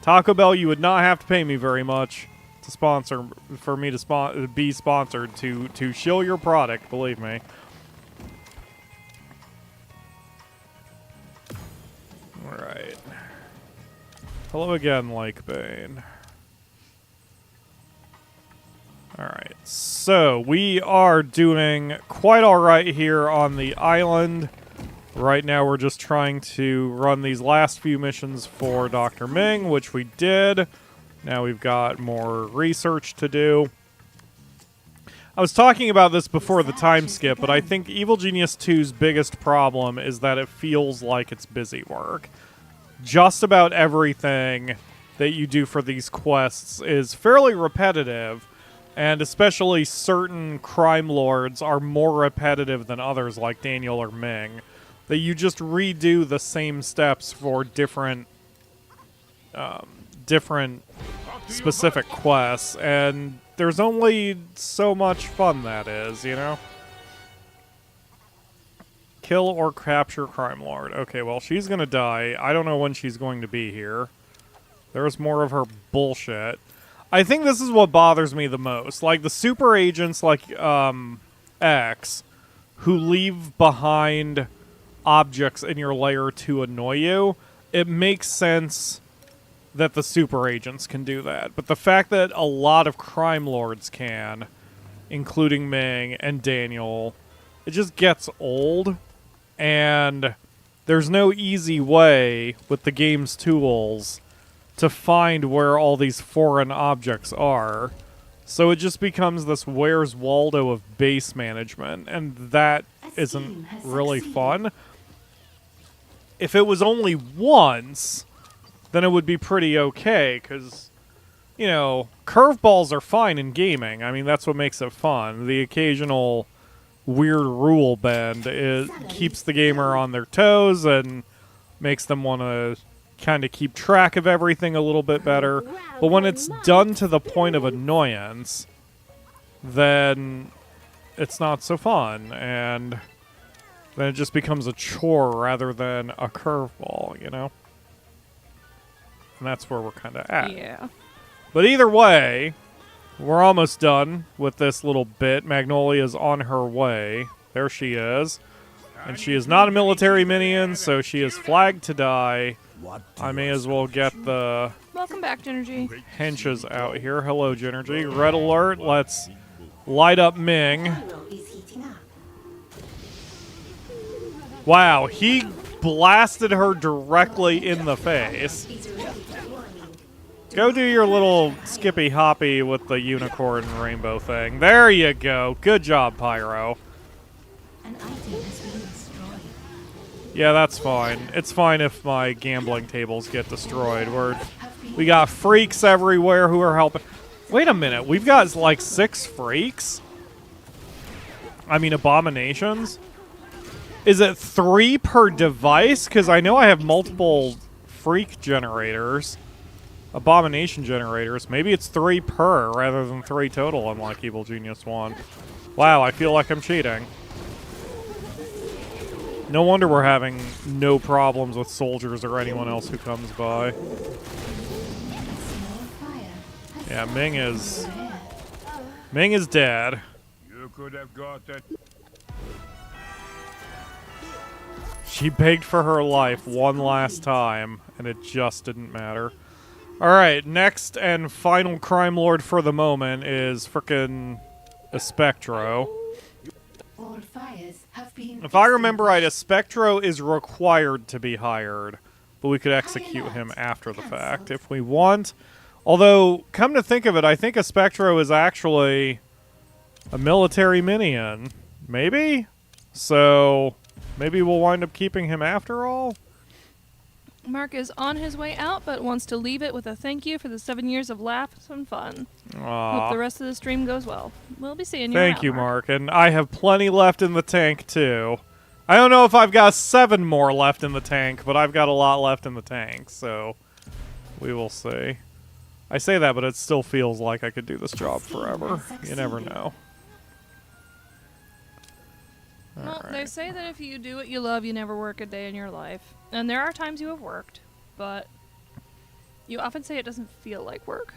Taco Bell, you would not have to pay me very much to sponsor, for me to be sponsored, to shill your product, believe me. Alright. Hello again, Lakebane. Alright, so we are doing quite alright here on the island. Right now we're just trying to run these last few missions for Dr. Ming, which we did. Now we've got more research to do. I was talking about this before the time skip, but I think Evil Genius 2's biggest problem is that it feels like it's busy work. Just about everything that you do for these quests is fairly repetitive, and especially certain crime lords are more repetitive than others, like Daniel or Ming. That you just redo the same steps for different specific quests, and there's only so much fun that is, you know? Kill or capture crime lord. Okay, well, she's gonna die. I don't know when she's going to be here. There's more of her bullshit. I think this is what bothers me the most. Like, the super agents like X, who leave behind objects in your lair to annoy you, it makes sense that the super agents can do that. But the fact that a lot of crime lords can, including Ming and Daniel, it just gets old. And there's no easy way with the game's tools to find where all these foreign objects are. So it just becomes this Where's Waldo of base management, and that isn't really fun. If it was only once, then it would be pretty okay, because, you know, curveballs are fine in gaming. I mean, that's what makes it fun. The occasional weird rule bend, it keeps the gamer on their toes and makes them want to kind of keep track of everything a little bit better. But when it's done to the point of annoyance, then it's not so fun, and then it just becomes a chore rather than a curveball, you know? And that's where we're kind of at. Yeah. But either way, we're almost done with this little bit. Magnolia's on her way. There she is. And she is not a military minion, so she is flagged to die. I may as well get the Welcome back, Genergy. henches out here. Hello, Genergy. Red alert. Let's light up Ming. Wow, he blasted her directly in the face. Go do your little skippy hoppy with the unicorn rainbow thing. There you go. Good job, Pyro. An item has been destroyed. Yeah, that's fine. It's fine if my gambling tables get destroyed. We got freaks everywhere who are helping. Wait a minute. We've got like 6 freaks? I mean, abominations? Is it 3 per device? Because I know I have multiple freak generators. Abomination generators. Maybe it's 3 per rather than 3 total, unlike Evil Genius 1. Wow, I feel like I'm cheating. No wonder we're having no problems with soldiers or anyone else who comes by. Yeah, Ming is dead. You could have got it. She begged for her life one last time, and it just didn't matter. Alright, next and final crime lord for the moment is frickin' Espectro. All fires have been If I remember right, Espectro is required to be hired, but we could execute him after the fact if we want. Although, come to think of it, I think Espectro is actually a military minion. Maybe? So, maybe we'll wind up keeping him after all? Mark is on his way out, but wants to leave it with a thank you for the 7 years of laughs and fun. Aw. Hope the rest of the stream goes well. We'll be seeing you Thank around, you, Mark. And I have plenty left in the tank, too. I don't know if I've got 7 more left in the tank, but I've got a lot left in the tank, so we will see. I say that, but it still feels like I could do this job forever. You never know. Well, they say that if you do what you love, you never work a day in your life. And there are times you have worked, but you often say it doesn't feel like work.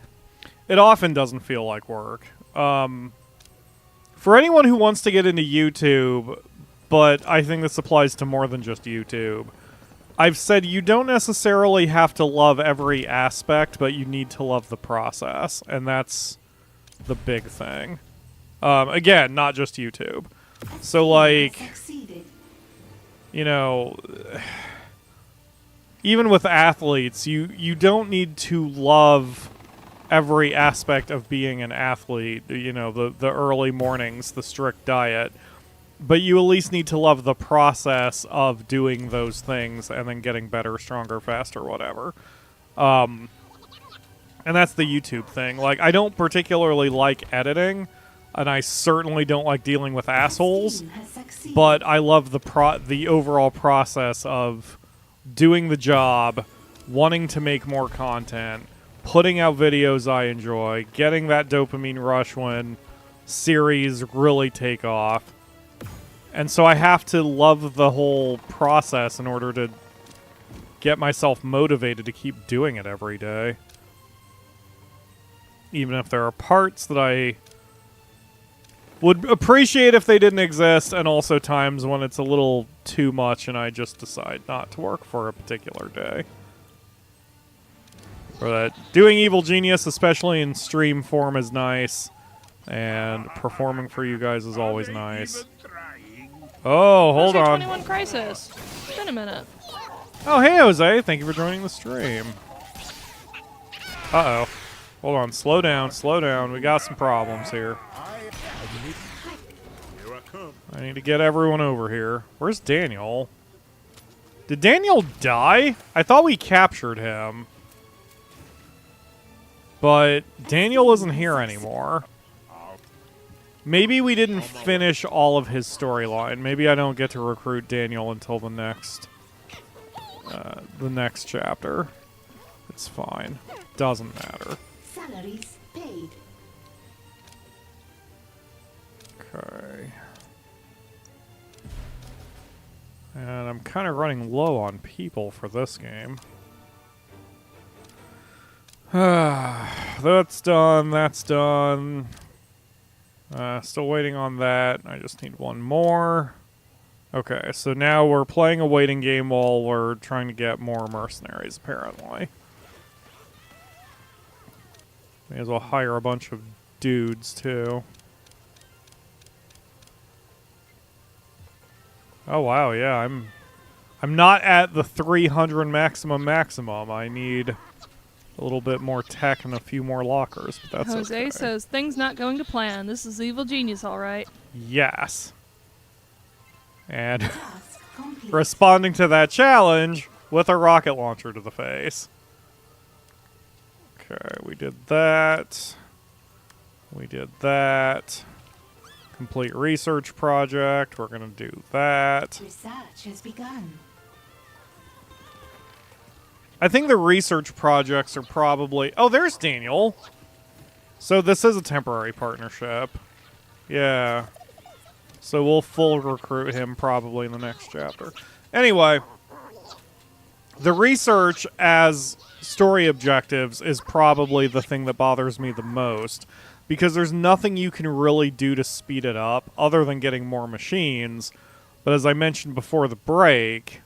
It often doesn't feel like work. For anyone who wants to get into YouTube, but I think this applies to more than just YouTube, I've said you don't necessarily have to love every aspect, but you need to love the process, and that's the big thing. Again, not just YouTube. So, like, you know, even with athletes, you don't need to love every aspect of being an athlete, you know, the early mornings, the strict diet, but you at least need to love the process of doing those things and then getting better, stronger, faster, whatever. And that's the YouTube thing. Like, I don't particularly like editing, and I certainly don't like dealing with assholes, but I love the overall process of doing the job, wanting to make more content, putting out videos I enjoy, getting that dopamine rush when series really take off. And so I have to love the whole process in order to get myself motivated to keep doing it every day. Even if there are parts that I would appreciate if they didn't exist, and also times when it's a little too much and I just decide not to work for a particular day. Or that doing Evil Genius, especially in stream form, is nice, and performing for you guys is always nice. Oh, hold Where's your on. 21 Crisis? It's been a minute. Oh, hey, Jose. Thank you for joining the stream. Uh-oh. Hold on. Slow down. Slow down. We got some problems here. I need to get everyone over here. Where's Daniel? Did Daniel die? I thought we captured him. But Daniel isn't here anymore. Maybe we didn't finish all of his storyline. Maybe I don't get to recruit Daniel until the next chapter. It's fine. Doesn't matter. Salaries paid. Okay. And I'm kind of running low on people for this game. That's done. That's done. Still waiting on that. I just need one more. Okay, so now we're playing a waiting game while we're trying to get more mercenaries, apparently. May as well hire a bunch of dudes, too. Oh, wow, yeah, I'm not at the 300 maximum. I need a little bit more tech and a few more lockers, but that's Jose okay. says, things not going to plan. This is evil genius, all right. Yes. And Task complete. responding to that challenge with a rocket launcher to the face. Okay, we did that. We did that. Complete research project. We're going to do that. Research has begun. I think the research projects are probably... Oh, there's Daniel. So this is a temporary partnership. Yeah. So we'll full recruit him probably in the next chapter. Anyway, the research as story objectives is probably the thing that bothers me the most, because there's nothing you can really do to speed it up other than getting more machines. But as I mentioned before the break,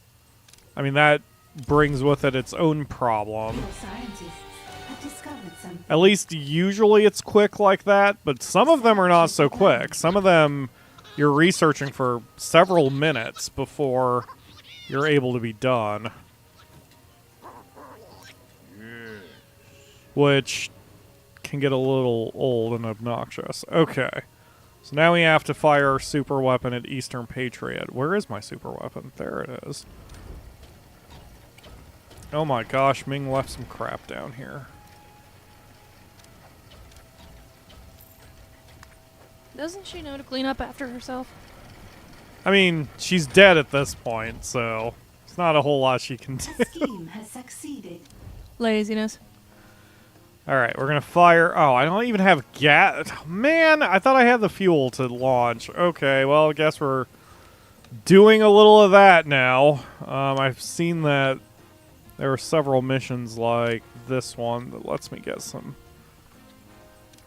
I mean, that brings with it its own problem. Your scientists have discovered something. At least usually it's quick like that, but some of them are not so quick. Some of them you're researching for several minutes before you're able to be done. Which can get a little old and obnoxious. Okay. So now we have to fire our super weapon at Eastern Patriot. Where is my super weapon? There it is. Oh my gosh, Ming left some crap down here. Doesn't she know to clean up after herself? I mean, she's dead at this point, so it's not a whole lot she can do. The scheme has succeeded. Laziness. Alright, we're gonna fire... Oh, I don't even have gas... Man, I thought I had the fuel to launch. Okay, well, I guess we're doing a little of that now. I've seen that there are several missions like this one that lets me get some...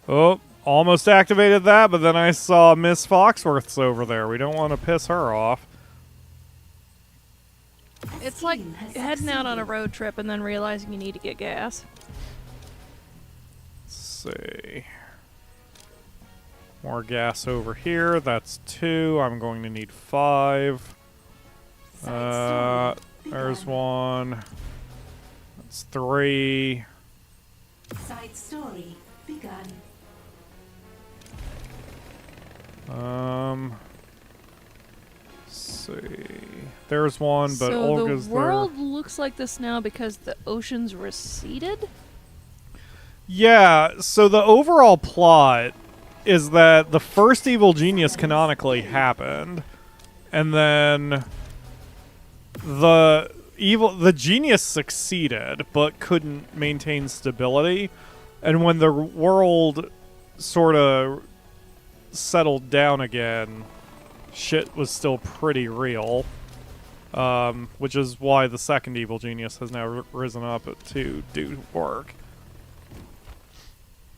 Oh, almost activated that, but then I saw Miss Foxworth's over there. We don't want to piss her off. It's like Scheme has heading out on a succeeded. road trip and then realizing you need to get gas. Let's see. More gas over here. That's 2. I'm going to need 5. Side story There's begun. 1. That's 3. Side story begun. Let's see. There's 1, but so Olga's the world looks like this now because the oceans receded? there. Yeah, so the overall plot is that the first evil genius canonically happened, and then the genius succeeded but couldn't maintain stability, and when the world sort of settled down again, shit was still pretty real, which is why the second evil genius has now risen up to do work.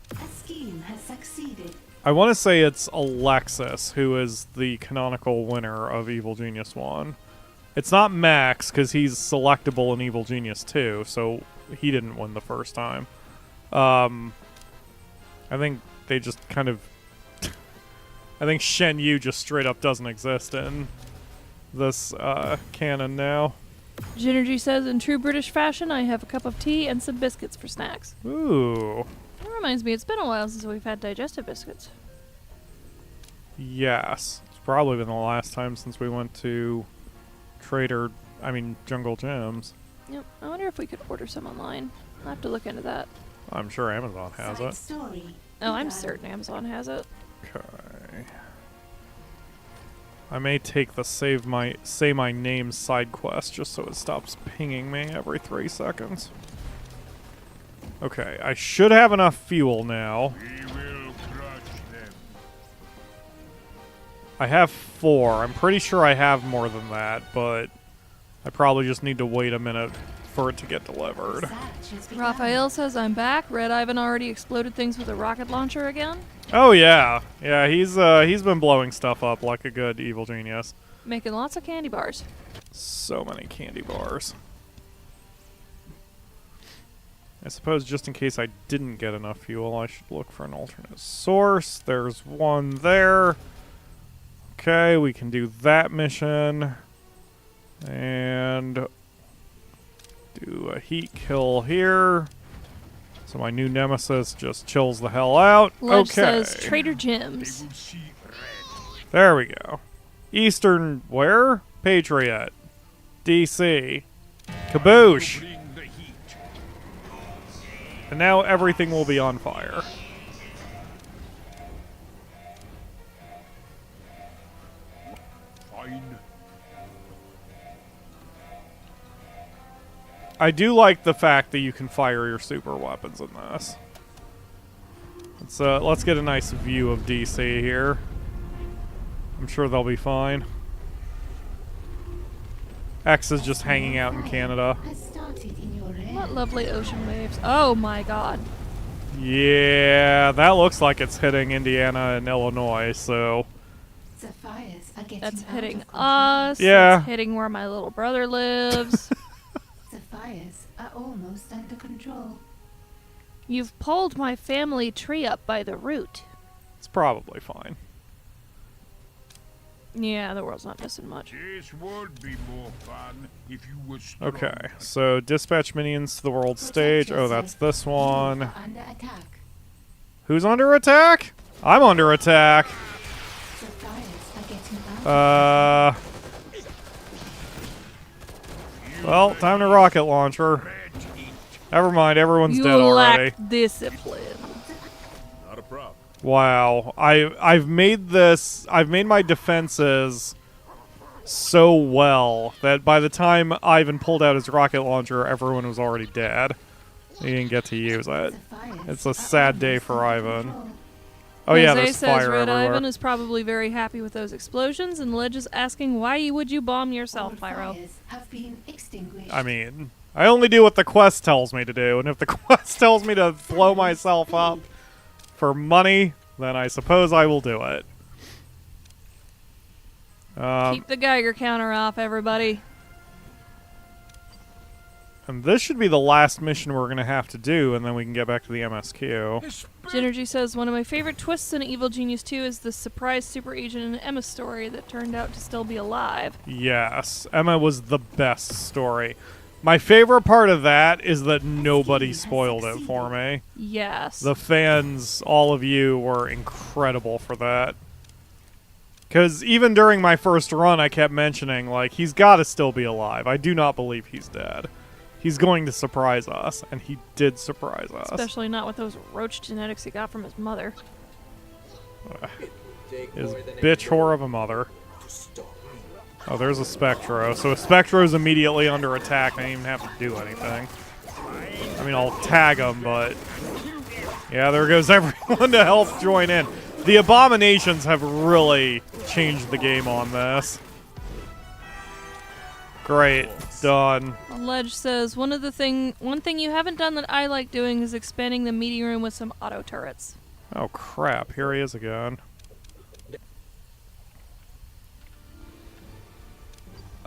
The scheme has succeeded. I want to say it's Alexis who is the canonical winner of Evil Genius 1. It's not Max, because he's selectable in Evil Genius 2, so he didn't win the first time. I think they just kind of... I think Shen Yu just straight up doesn't exist in this canon now. Ginergy says, in true British fashion, I have a cup of tea and some biscuits for snacks. Ooh. That reminds me, it's been a while since we've had digestive biscuits. Yes. It's probably been the last time since we went to Jungle Gyms. Yep. I wonder if we could order some online. I'll have to look into that. I'm sure Amazon has Side it. story Oh, I'm begun. certain Amazon has it. Okay. I may take the say my name side quest just so it stops pinging me every 3 seconds. Okay, I should have enough fuel now. We will crush them. I have 4. I'm pretty sure I have more than that, but I probably just need to wait a minute for it to get delivered. Search has begun. Raphael says, I'm back. Red Ivan already exploded things with a rocket launcher again. Oh yeah. Yeah, he's been blowing stuff up like a good evil genius. Making lots of candy bars. So many candy bars. I suppose just in case I didn't get enough fuel, I should look for an alternate source. There's one there. Okay, we can do that mission. And do a heat kill here. So my new nemesis just chills the hell out. Ledge Okay. says, Trader They Jim's. will see red. There we go. Eastern where? Patriot. DC. Kaboosh. Bring the heat. And now everything will be on fire. Fine. I do like the fact that you can fire your super weapons in this. Let's get a nice view of DC here. I'm sure they'll be fine. X is just hanging out in Canada. Has started in your realm. What lovely ocean waves. Oh my god. Yeah, that looks like it's hitting Indiana and Illinois, so... The fires are getting That's out hitting of control. us. Yeah. That's hitting where my little brother lives. The fires are almost under control. You've pulled my family tree up by the root. It's probably fine. Yeah, the world's not missing much. This would be more fun if you were strong. Okay, so dispatch minions to the world stage. Oh, that's this one. You are under attack. Who's under attack? I'm under attack. The fires are getting out of Well, time to rocket launcher. Red heat. Never mind, everyone's You dead already. lack discipline. Not a problem. Wow, I've made my defenses so well that by the time Ivan pulled out his rocket launcher, everyone was already dead. He didn't get to use it. The fires It's a are sad day almost for under Ivan. control. Oh yeah, Jose there's says fire Red everywhere. Ivan is probably very happy with those explosions, and Ledge is asking, why would you bomb yourself, All Pyro? fires have been extinguished. I mean, I only do what the quest tells me to do, and if the quest tells me to blow myself up for money, then I suppose I will do it. Keep the Geiger counter off, everybody. And this should be the last mission we're going to have to do, and then we can get back to the MSQ. Ginergy says, one of my favorite twists in Evil Genius 2 is the surprise super agent in Emma's story that turned out to still be alive. Yes, Emma was the best story. My favorite part of that is that nobody spoiled it for me. Yes. The fans, all of you, were incredible for that. Because even during my first run, I kept mentioning, like, he's got to still be alive. I do not believe he's dead. He's going to surprise us, and he did surprise us. Especially not with those roach genetics he got from his mother. His bitch whore of a mother. Oh, there's a Spectro. So a Spectro's immediately under attack. I didn't even have to do anything. I mean, I'll tag him, but... Yeah, there goes everyone to help join in. The Abominations have really changed the game on this. Great. Done. Ledge says, one thing you haven't done that I like doing is expanding the meeting room with some auto turrets. Oh, crap. Here he is again.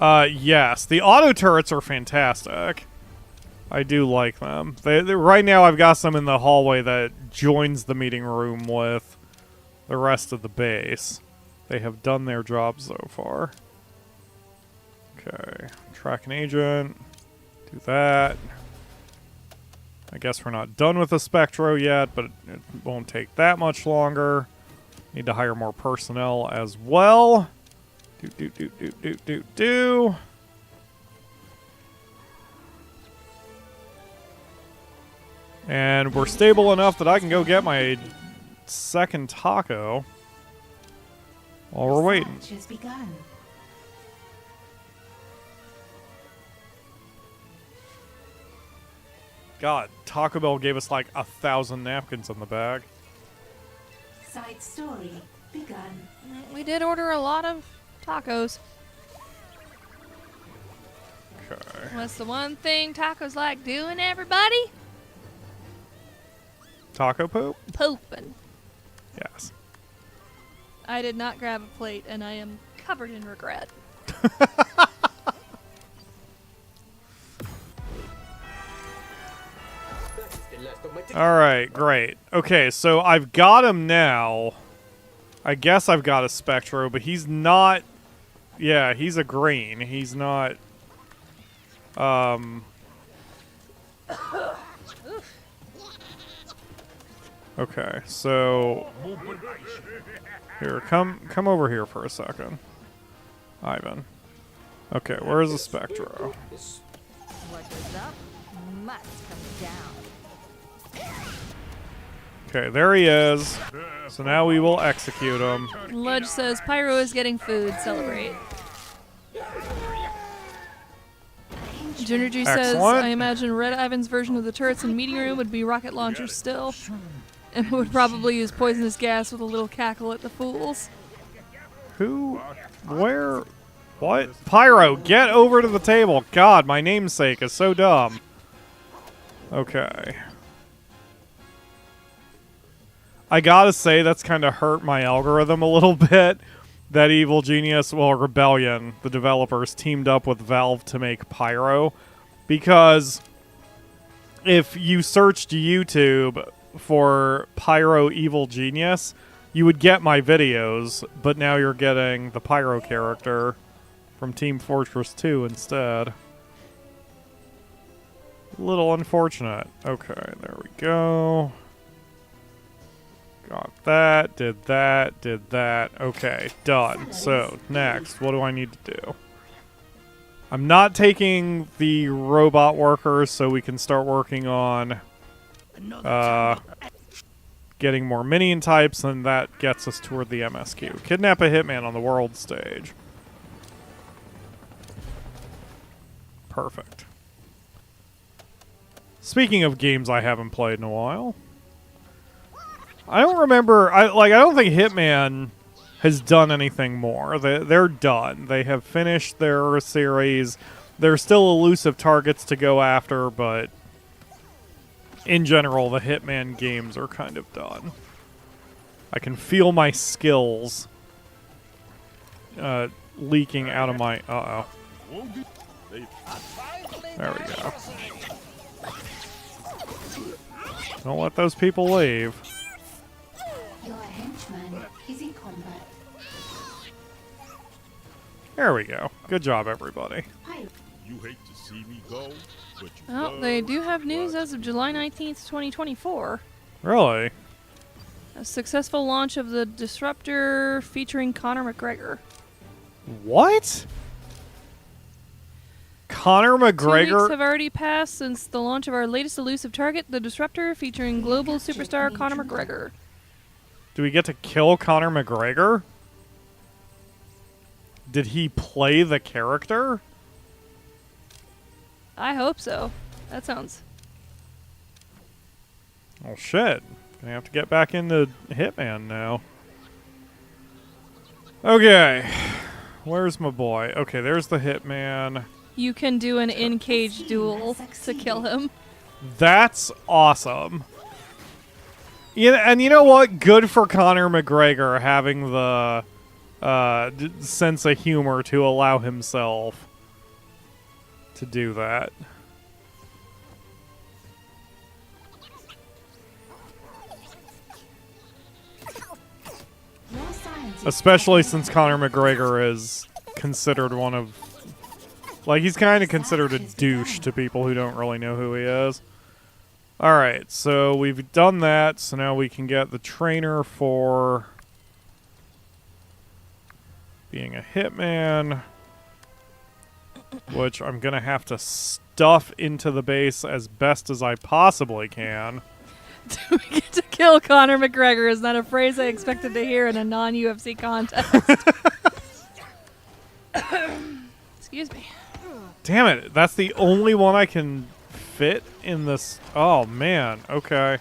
Yes. The auto turrets are fantastic. I do like them. Right now I've got some in the hallway that joins the meeting room with the rest of the base. They have done their job so far. Okay. Track an agent. Do that. I guess we're not done with the Spectro yet, but it won't take that much longer. Need to hire more personnel as well. Do. And we're stable enough that I can go get my second taco while we're waiting. Search has begun. God, Taco Bell gave us like 1,000 napkins in the bag. Side story begun. We did order a lot of tacos. Okay. What's the one thing tacos like doing, everybody? Taco poop? Pooping. Yes. I did not grab a plate, and I am covered in regret. Alright, great. Okay, so I've got him now. I guess I've got a Spectro, but he's not... Yeah, he's a green. He's not... Okay, so... Here, come over here for a second. Ivan. Okay, where's the Spectro? What goes up must come down. Okay, there he is. So now we will execute him. Ludge says Pyro is getting food. Celebrate. Junior G says, Excellent. I imagine Red Ivan's version of the turrets in meeting room would be rocket launchers still. And would probably use poisonous gas with a little cackle at the fools. Who? Where? What? Pyro, get over to the table. God, my namesake is so dumb. Okay. I gotta say, that's kind of hurt my algorithm a little bit. That Evil Genius, well, Rebellion, the developers, teamed up with Valve to make Pyro. Because if you searched YouTube for Pyro Evil Genius, you would get my videos, but now you're getting the Pyro character from Team Fortress 2 instead. A little unfortunate. Okay, there we go. Got that, did that, did that. Okay, done. So, next, what do I need to do? I'm not taking the robot workers so we can start working on getting more minion types, and that gets us toward the MSQ. Kidnap a hitman on the world stage. Perfect. Speaking of games I haven't played in a while, I don't remember. I don't think Hitman has done anything more. They're done. They have finished their series. There's still elusive targets to go after, but in general, the Hitman games are kind of done. I can feel my skills leaking out of my... Uh-oh. There we go. Don't let those people leave. Your henchman is in combat. There we go. Good job, everybody. You hate to see me go, but you Well, they do have news as of July 19th, 2024. Really? A successful launch of the Disruptor featuring Conor McGregor. What? Conor 2 McGregor? weeks have already passed since the launch of our latest elusive target, the Disruptor, featuring global superstar Conor McGregor. Do we get to kill Conor McGregor? Did he play the character? I hope so. That sounds... Oh shit. Gonna have to get back into Hitman now. Okay. Where's my boy? Okay, there's the Hitman. You can do an in-cage duel to kill him. That's awesome. Yeah, and you know what? Good for Conor McGregor having the sense of humor to allow himself to do that. Your science is Especially since Conor McGregor is considered one of Like, he's kind of considered a douche to people who don't really know who he is. Alright, so we've done that, so now we can get the trainer for being a hitman, which I'm gonna have to stuff into the base as best as I possibly can. Do we get to kill Conor McGregor is not a phrase I expected to hear in a non-UFC contest. Excuse me. Damn it, that's the only one I can fit in this. Oh, man, okay.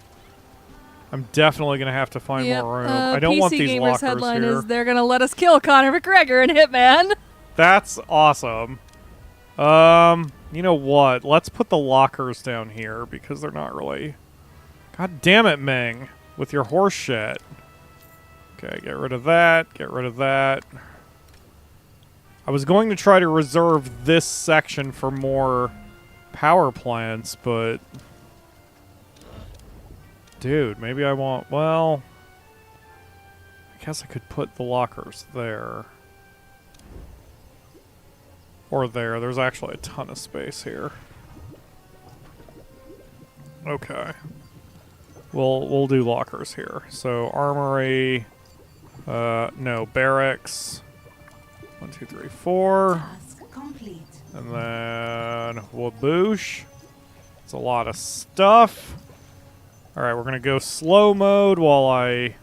I'm definitely going to have to find more room. I don't want these PC Gamer's lockers headline here. is they're going to let us kill Conor McGregor in Hitman. That's awesome. You know what? Let's put the lockers down here because they're not really... God damn it, Ming, with your horse shit. Okay, get rid of that. Get rid of that. I was going to try to reserve this section for more power plants, but... Dude, maybe I want... Well... I guess I could put the lockers there. Or there. There's actually a ton of space here. Okay. We'll do lockers here. So, armory... no, barracks... 1, 2, 3, 4. Task complete. And then waboosh. It's a lot of stuff. Alright, we're gonna go slow mode while I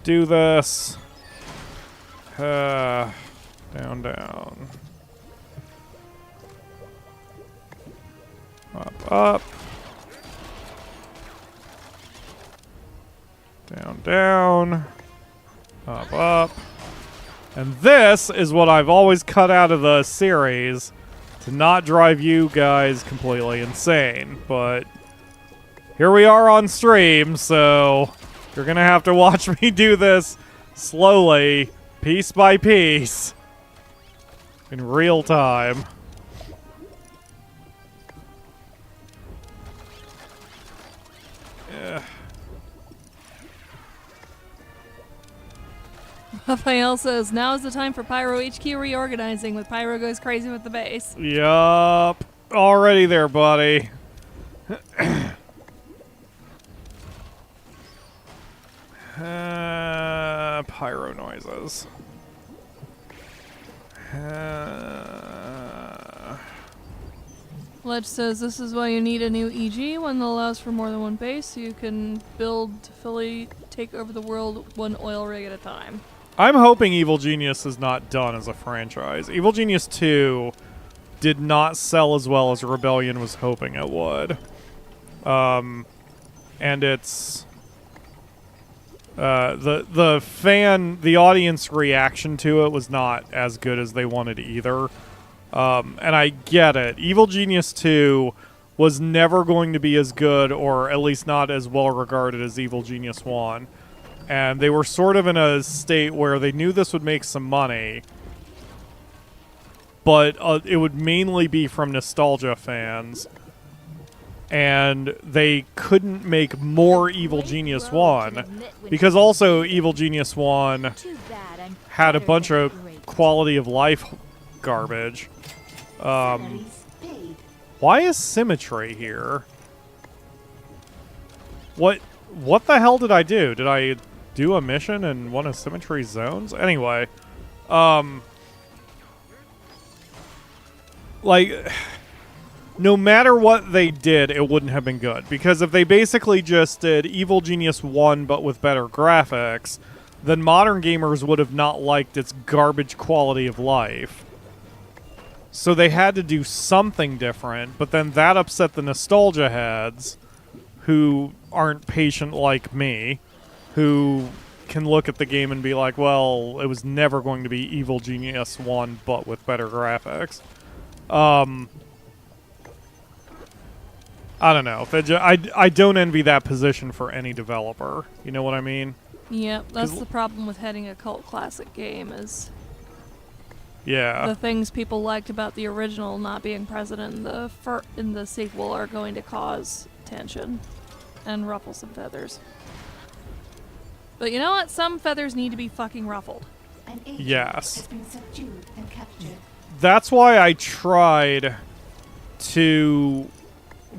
do this. Down, down. Up, up. Down, down. Up, up. And this is what I've always cut out of the series to not drive you guys completely insane. But here we are on stream, so you're going to have to watch me do this slowly, piece by piece, in real time. Yeah. Raphael says, now is the time for Pyro HQ reorganizing with Pyro goes crazy with the base. Yup. Already there, buddy. Pyro noises. Ledge says this is why you need a new EG, one that allows for more than one base, so you can build to fully take over the world one oil rig at a time. I'm hoping Evil Genius is not done as a franchise. Evil Genius 2 did not sell as well as Rebellion was hoping it would. And it's... the audience reaction to it was not as good as they wanted either. And I get it. Evil Genius 2 was never going to be as good, or at least not as well regarded as Evil Genius 1. And they were sort of in a state where they knew this would make some money, but it would mainly be from nostalgia fans. And they couldn't make more Evil Genius 1, because also Evil Genius 1 had a bunch of quality of life garbage. Why is symmetry here? What the hell did I do? Did I do a mission in one of Symmetry's zones? Anyway, like, no matter what they did, it wouldn't have been good. Because if they basically just did Evil Genius 1 but with better graphics, then modern gamers would have not liked its garbage quality of life. So they had to do something different, but then that upset the nostalgia heads, who aren't patient like me, who can look at the game and be like, well, it was never going to be Evil Genius 1, but with better graphics. I don't know. I don't envy that position for any developer. You know what I mean? Yep, that's the problem with heading a cult classic game is... Yeah. The things people liked about the original not being present in the sequel are going to cause tension and ruffle some feathers. But you know what? Some feathers need to be fucking ruffled. An agent Yes. has been subdued and captured. that's why I tried to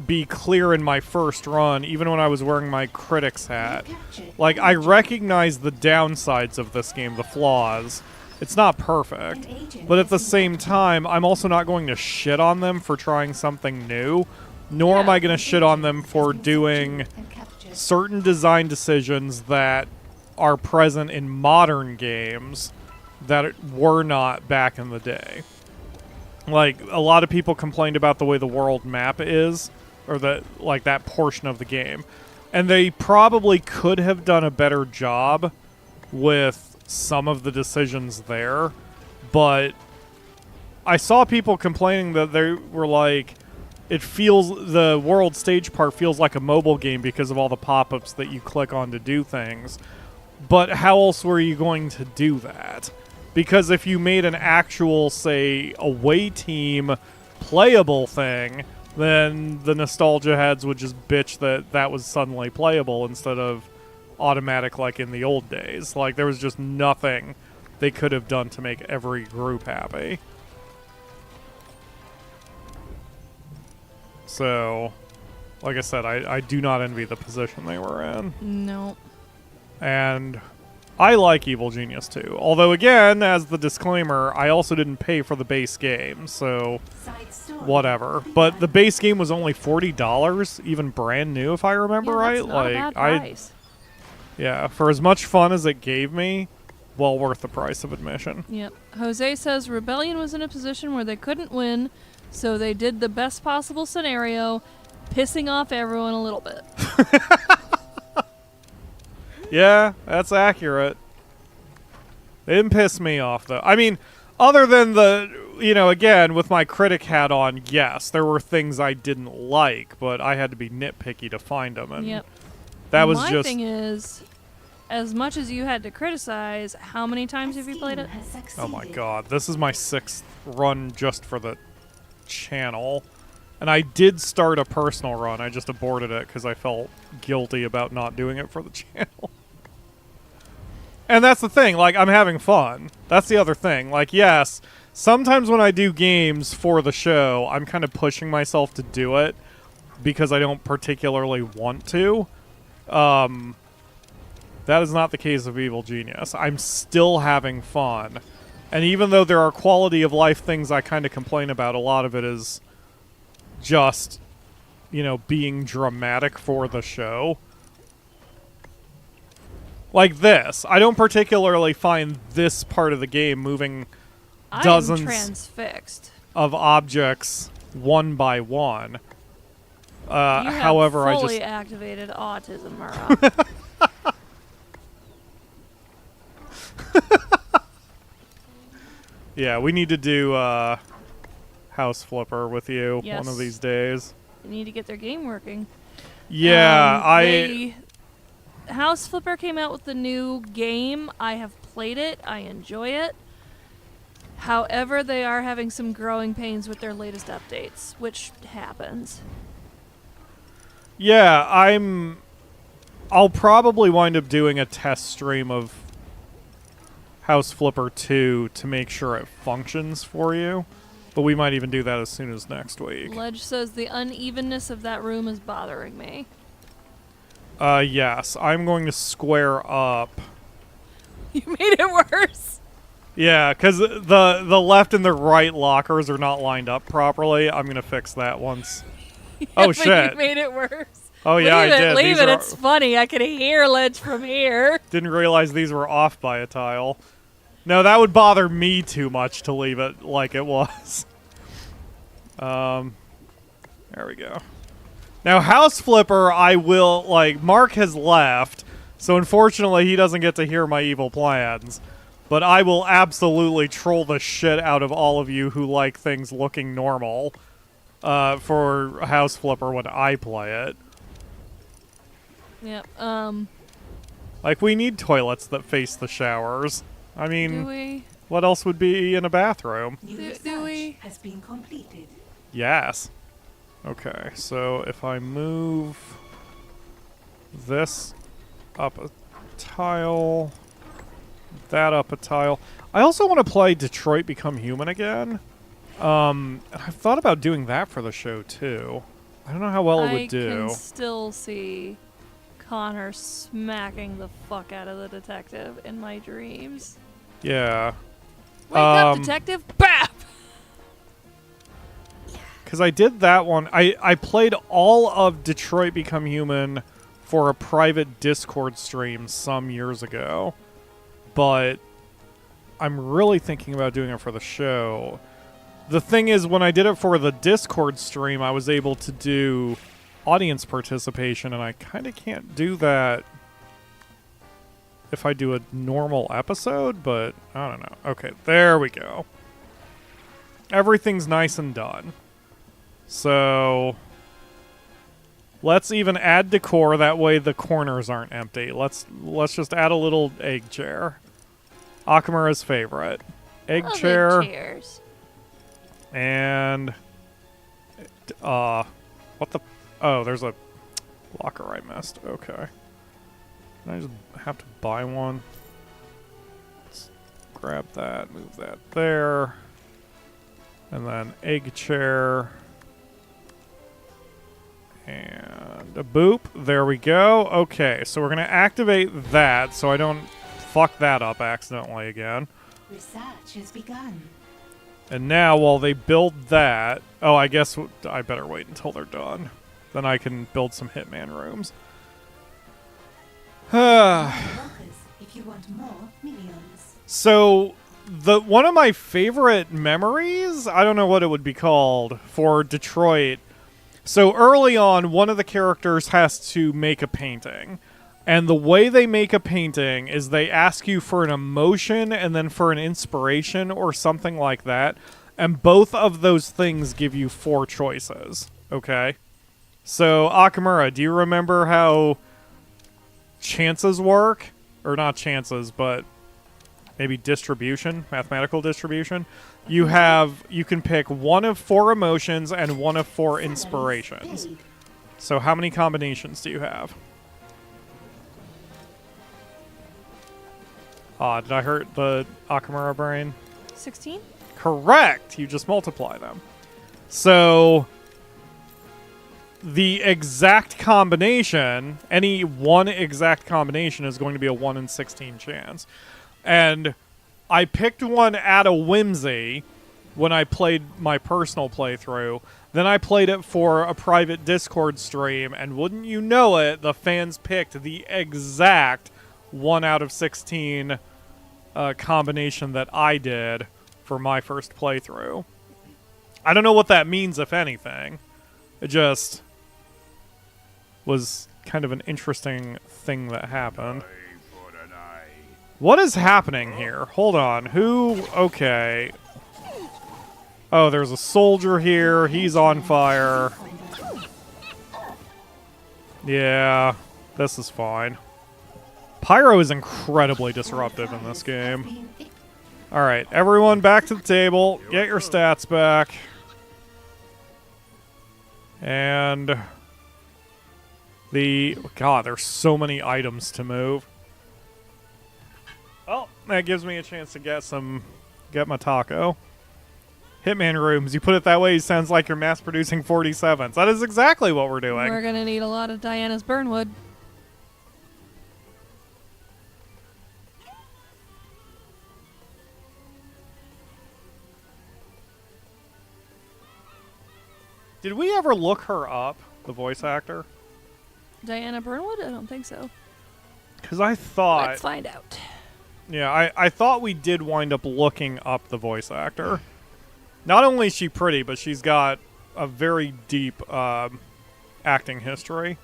be clear in my first run, even when I was wearing my critic's hat. Like, I recognize the downsides of this game, the flaws. It's not perfect. But at the same time, I'm also not going to shit on them for trying something new, nor am I going to shit on them for doing certain design decisions that are present in modern games that were not back in the day. Like, a lot of people complained about the way the world map is, or that portion of the game. And they probably could have done a better job with some of the decisions there, but I saw people complaining that they were like, the world stage part feels like a mobile game because of all the pop-ups that you click on to do things. But how else were you going to do that? Because if you made an actual, say, away team playable thing, then the nostalgia heads would just bitch that that was suddenly playable instead of automatic like in the old days. Like, there was just nothing they could have done to make every group happy. So, like I said, I do not envy the position they were in. No. And I like Evil Genius too. Although, again, as the disclaimer, I also didn't pay for the base game, so whatever. But the base game was only $40, even brand new, if I remember right. That's not a bad price. Yeah, for as much fun as it gave me, well worth the price of admission. Yep. Jose says Rebellion was in a position where they couldn't win, so they did the best possible scenario, pissing off everyone a little bit. Yeah, that's accurate. They didn't piss me off, though. I mean, other than again, with my critic hat on, yes, there were things I didn't like, but I had to be nitpicky to find them. And yep. That was My just... thing is, as much as you had to criticize, how many times have you played it? Oh my god, this is my 6th run just for the channel. And I did start a personal run, I just aborted it because I felt guilty about not doing it for the channel. And that's the thing, like, I'm having fun. That's the other thing. Like, yes, sometimes when I do games for the show, I'm kind of pushing myself to do it because I don't particularly want to. That is not the case of Evil Genius. I'm still having fun. And even though there are quality of life things I kind of complain about, a lot of it is just, being dramatic for the show. Like this. I don't particularly find this part of the game moving dozens transfixed of objects one by one. You have However, fully activated autism, Mara. Yeah, we need to do House Flipper with you Yes. one of these days. They need to get their game working. Yeah, House Flipper came out with the new game. I have played it. I enjoy it. However, they are having some growing pains with their latest updates, which happens. Yeah, I'll probably wind up doing a test stream of House Flipper 2 to make sure it functions for you. But we might even do that as soon as next week. Ledge says the unevenness of that room is bothering me. Yes, I'm going to square up. You made it worse. Yeah, because the left and the right lockers are not lined up properly. I'm going to fix that once. Oh, shit. You made it worse. Oh, yeah, I did. Leave it. It's funny. I can hear Ledge from here. Didn't realize these were off by a tile. No, that would bother me too much to leave it like it was. There we go. Now, House Flipper, Mark has left, so unfortunately he doesn't get to hear my evil plans. But I will absolutely troll the shit out of all of you who like things looking normal for House Flipper when I play it. Yep. Like, we need toilets that face the showers. I mean, Do we? what else would be in a bathroom? Do we? Has been completed. Yes. Okay, so if I move this up a tile, that up a tile. I also want to play Detroit Become Human again. I've thought about doing that for the show too. I don't know how well it would do. I can still see Connor smacking the fuck out of the detective in my dreams. Yeah. Wake up, detective! Bap! Because I did that one. I played all of Detroit Become Human for a private Discord stream some years ago. But I'm really thinking about doing it for the show. The thing is, when I did it for the Discord stream, I was able to do audience participation, and I kind of can't do that if I do a normal episode, but I don't know. Okay, there we go. Everything's nice and done. So let's even add decor, that way the corners aren't empty. Let's just add a little egg chair. Akamura's favorite. Egg Love chair. egg chairs. And what the oh, there's a locker I missed. Okay. I just have to buy one. Let's grab that, move that there. And then egg chair. And a boop. There we go. Okay, so we're going to activate that so I don't fuck that up accidentally again. Research has begun. And now, while they build that... Oh, I guess I better wait until they're done. Then I can build some Hitman rooms. If you want more millions. So, one of my favorite memories, I don't know what it would be called, for Detroit. So early on, one of the characters has to make a painting. And the way they make a painting is they ask you for an emotion and then for an inspiration or something like that. And both of those things give you 4 choices. Okay? So, Akamura, do you remember how chances work? Or not chances, but maybe distribution, mathematical distribution? You can pick 1 of 4 emotions and 1 of 4 inspirations. So how many combinations do you have? Did I hurt the Akamura brain? 16? Correct! You just multiply them. So the exact combination, any one exact combination is going to be a 1 in 16 chance. And I picked one at a whimsy when I played my personal playthrough. Then I played it for a private Discord stream, and wouldn't you know it, the fans picked the exact 1 out of 16 combination that I did for my first playthrough. I don't know what that means, if anything. It just was kind of an interesting thing that happened. What is happening here? Hold on. Who? Okay. Oh, there's a soldier here. He's on fire. Yeah, this is fine. Pyro is incredibly disruptive in this game. Alright, everyone back to the table. Get your stats back. And God, there's so many items to move. Well, that gives me a chance to get my taco. Hitman rooms, you put it that way, it sounds like you're mass producing 47s. That is exactly what we're doing. We're gonna need a lot of Diana's Burnwood. Did we ever look her up, the voice actor? Diana Burnwood? I don't think so. Because I thought... Let's find out. Yeah, I thought we did wind up looking up the voice actor. Not only is she pretty, but she's got a very deep acting history.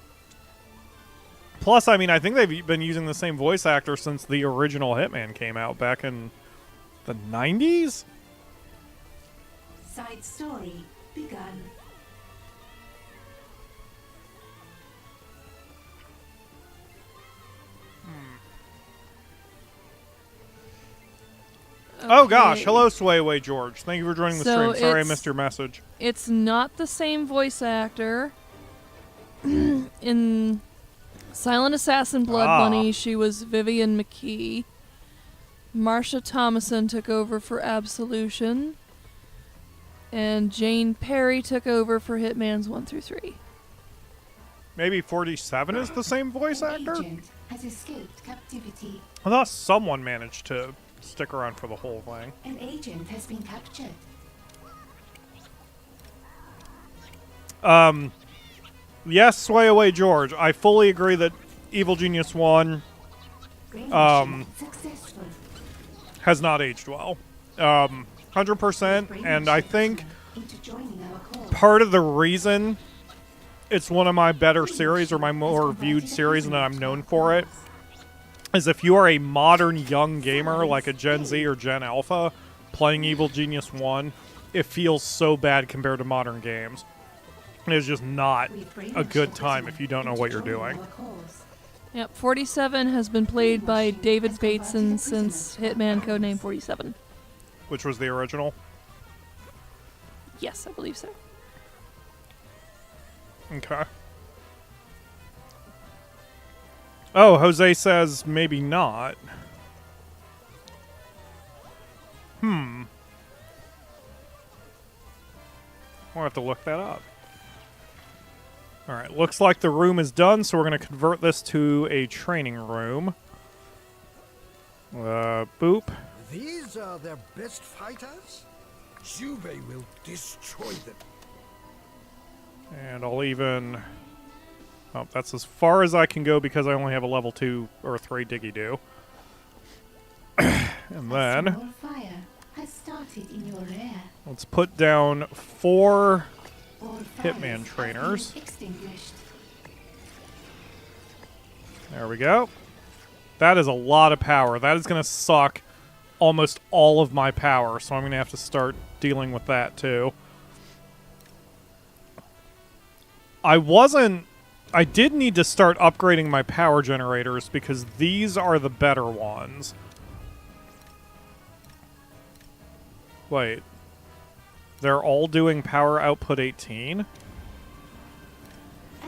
Plus, I mean, I think they've been using the same voice actor since the original Hitman came out back in the 90s? Side story begun. Oh gosh, Okay. hello Swayway George. Thank you for joining the So stream. Sorry I it's- missed your message. It's not the same voice actor. In Silent Assassin Blood Bunny, she was Vivian McKee. Marsha Thomason took over for Absolution. And Jane Perry took over for Hitman's 1 through 3. Maybe 47 is the same voice An actor? agent has escaped captivity. I thought someone managed to stick around for the whole thing. An agent has been captured. Yes, Sway Away George. I fully agree that Evil Genius 1 Brainwashing successful. has not aged well. 100%, and I think Into joining our cause. part of the reason it's one of my better series, or my more viewed series, and that I'm known for it, is if you are a modern young gamer, like a Gen Z or Gen Alpha, playing Evil Genius 1, it feels so bad compared to modern games. It's just not a good time if you don't know what you're doing. Yep, 47 has been played by David Bateson since Hitman Codename 47. Which was the original? Yes, I believe so. Okay. Oh, Jose says maybe not. We'll have to look that up. Alright, looks like the room is done, so we're going to convert this to a training room. Boop. These are their best fighters? Juve will destroy them. And I'll even... Oh, that's as far as I can go because I only have a level 2 or 3 Diggy-Doo. And then... A small fire has started in your rear. let's put down 4 All Hitman fires have trainers. been extinguished. There we go. That is a lot of power. That is going to suck almost all of my power, so I'm going to have to start dealing with that too. I did need to start upgrading my power generators because these are the better ones. Wait. They're all doing power output 18? A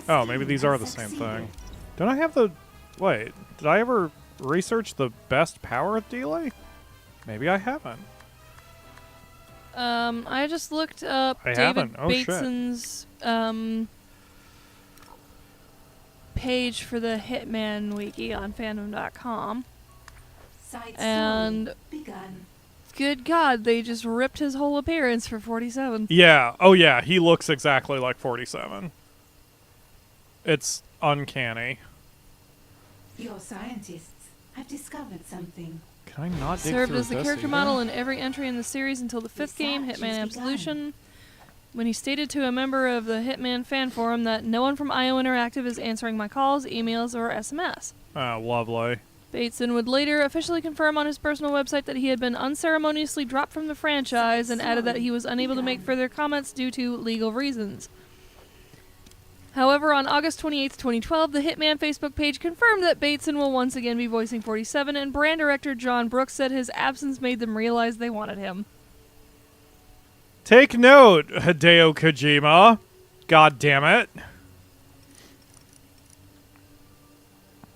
Oh, maybe scheme these has are the same succeeded. thing. Don't I have the... Wait, did I ever research the best power delay? Maybe I haven't. I just looked up I David haven't. Oh, shit. Bateson's page for the Hitman Wiki on fandom.com. Side And- story begun. Good God, they just ripped his whole appearance for 47. Yeah. Oh, yeah. He looks exactly like 47. It's uncanny. Your scientists have discovered something. Can I not dig Served through as the this character either? model in every entry in the series until the 5th game, Research Hitman has begun. Absolution, when he stated to a member of the Hitman fan forum that no one from IO Interactive is answering my calls, emails, or SMS. Ah, lovely. Bateson would later officially confirm on his personal website that he had been unceremoniously dropped from the franchise and added that he was unable to make further comments due to legal reasons. However, on August 28, 2012, the Hitman Facebook page confirmed that Bateson will once again be voicing 47, and brand director John Brooks said his absence made them realize they wanted him. Take note, Hideo Kojima. God damn it.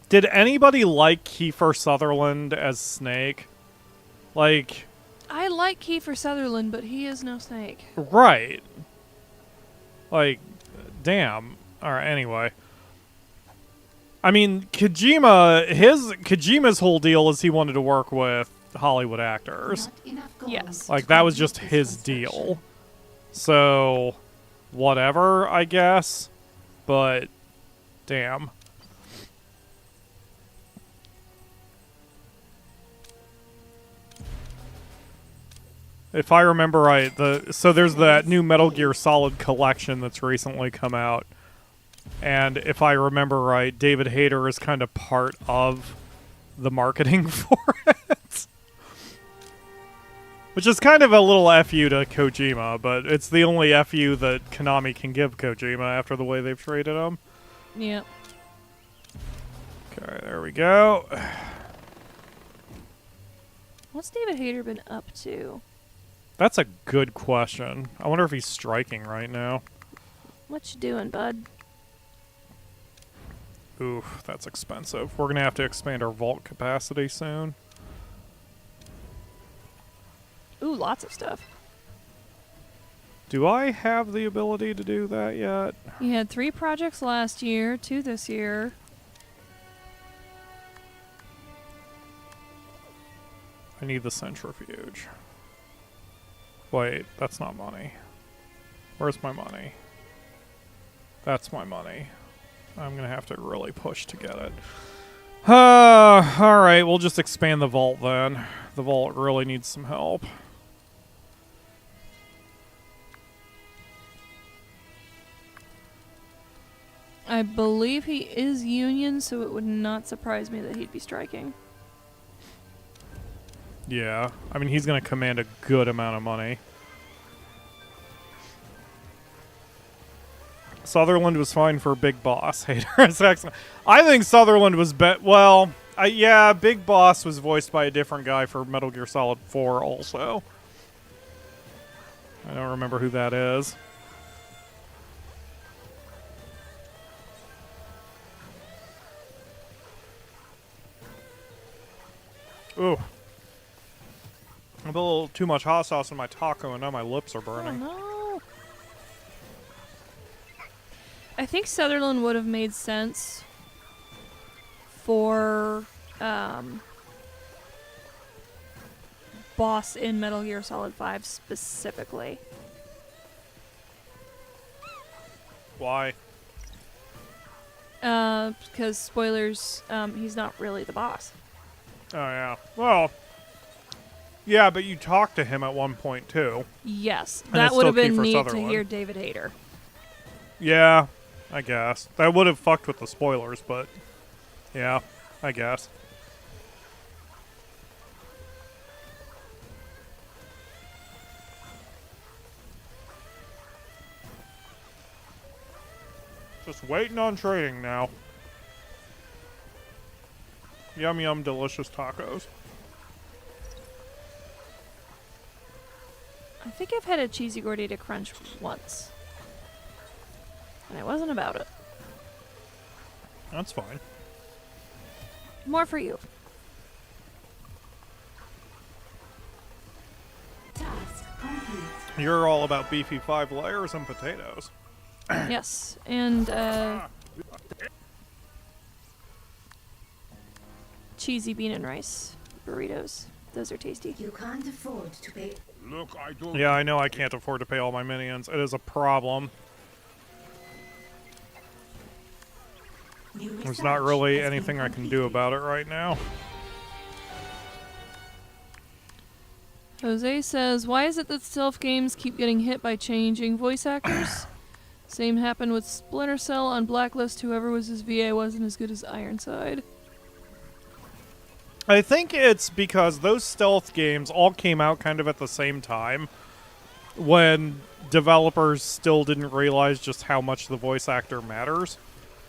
Did anybody like Kiefer Sutherland as Snake? Like, I like Kiefer Sutherland, but he is no Snake. right. Like, damn. Alright, anyway. I mean, Kojima's whole deal is he wanted to work with Hollywood actors. Not enough gold Yes. to Like, that was complete just this his construction. deal. So, whatever, I guess. But, damn. If I remember right, so there's that new Metal Gear Solid collection that's recently come out. And if I remember right, David Hayter is kind of part of the marketing for it. Which is kind of a little FU to Kojima, but it's the only FU that Konami can give Kojima after the way they've treated him. Yeah. Okay, there we go. What's David Hayter been up to? That's a good question. I wonder if he's striking right now. What you doing, bud? Oof, that's expensive. We're going to have to expand our vault capacity soon. Ooh, lots of stuff. Do I have the ability to do that yet? You had 3 projects last year, 2 this year. I need the centrifuge. Wait, that's not money. Where's my money? That's my money. I'm gonna have to really push to get it. Alright, we'll just expand the vault then. The vault really needs some help. I believe he is Union, so it would not surprise me that he'd be striking. Yeah, I mean, he's gonna command a good amount of money. Sutherland was fine for Big Boss. Hater is excellent. I think Sutherland was well, yeah, Big Boss was voiced by a different guy for Metal Gear Solid 4 also. I don't remember who that is. Ooh. I put a little too much hot sauce in my taco and now my lips are burning. Oh, no. I think Sutherland would have made sense for boss in Metal Gear Solid 5 specifically. Why? Because spoilers, he's not really the boss. Oh, yeah. Well, yeah, but you talked to him at one point, too. Yes, And that it's would have still been Kiefer neat to Sutherland. hear David Hayter. Yeah, I guess. That would have fucked with the spoilers, but yeah, I guess. Just waiting on trading now. Yum yum delicious tacos. I think I've had a cheesy gordita crunch once. And it wasn't about it. That's fine. More for you. Task complete. You're all about beefy 5 layers and potatoes. Yes, and cheesy bean and rice burritos. Those are tasty. You can't afford to pay. Look, I don't. Yeah, I know I can't afford to pay all my minions. It is a problem. New There's not research really has been anything I can do completed. about it right now. Jose says, why is it that stealth games keep getting hit by changing voice actors? Same happened with Splinter Cell on Blacklist. Whoever was his VA wasn't as good as Ironside. I think it's because those stealth games all came out kind of at the same time when developers still didn't realize just how much the voice actor matters.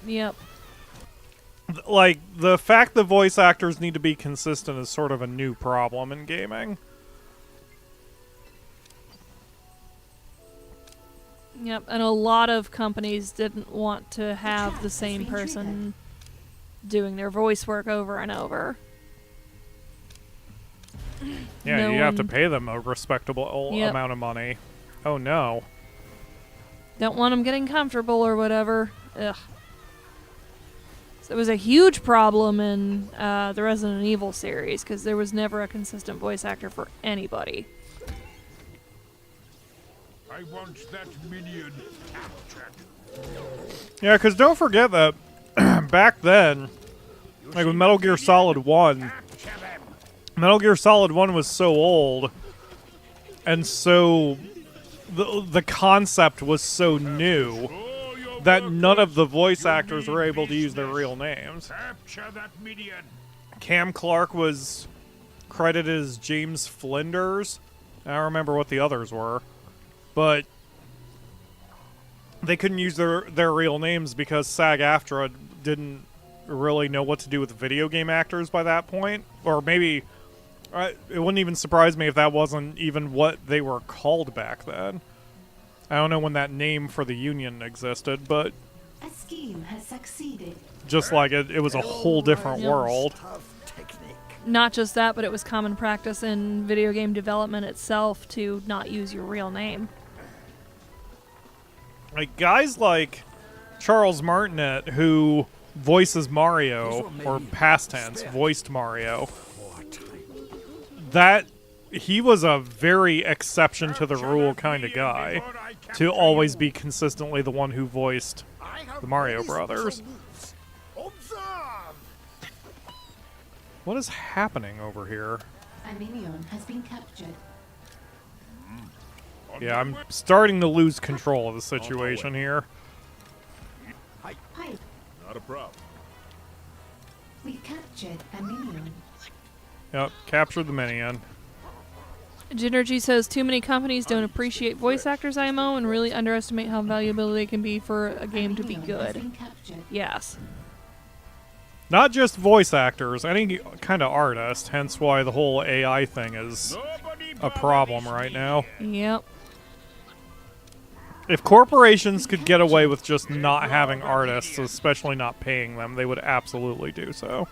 Yep. Like, the fact that voice actors need to be consistent is sort of a new problem in gaming. Yep, and a lot of companies didn't want to have the same person doing their voice work over and over. Yeah, No you have to one- pay them a respectable Yep. amount of money. Oh no. Don't want them getting comfortable or whatever. Ugh. So it was a huge problem in the Resident Evil series because there was never a consistent voice actor for anybody. I want that minion captured. Yeah, because don't forget that back then, like with Metal Gear Solid 1, Capture them. Metal Gear Solid 1 was so old, and so the concept was so new Oh, your that work none of is- the voice you actors were mean able to use their business. real names. Capture that minion. Cam Clark was credited as James Flinders. I don't remember what the others were, but they couldn't use their real names because SAG-AFTRA didn't really know what to do with video game actors by that point. Or maybe it wouldn't even surprise me if that wasn't even what they were called back then. I don't know when that name for the union existed, but A scheme has succeeded. just like it was a whole different Yeah. world. Tough technique. Not just that, but it was common practice in video game development itself to not use your real name. Like guys like Charles Martinet, who voices Mario, or past tense, voiced Mario, that he was a very exception to the rule kind of guy to always be consistently the one who voiced the Mario Brothers. What is happening over here? A minion has been captured. Yeah, I'm starting to lose control of the situation here. Pipe, Not a problem. we captured a minion. Yep, captured the minion. Ginergy says too many companies don't appreciate voice actors IMO and really underestimate how valuable they can be for a game to be Minion has good. been captured. Yes. Not just voice actors, any kind of artist, hence why the whole AI thing is a problem right now. Yep. If corporations could get away with just not having artists, especially not paying them, they would absolutely do so.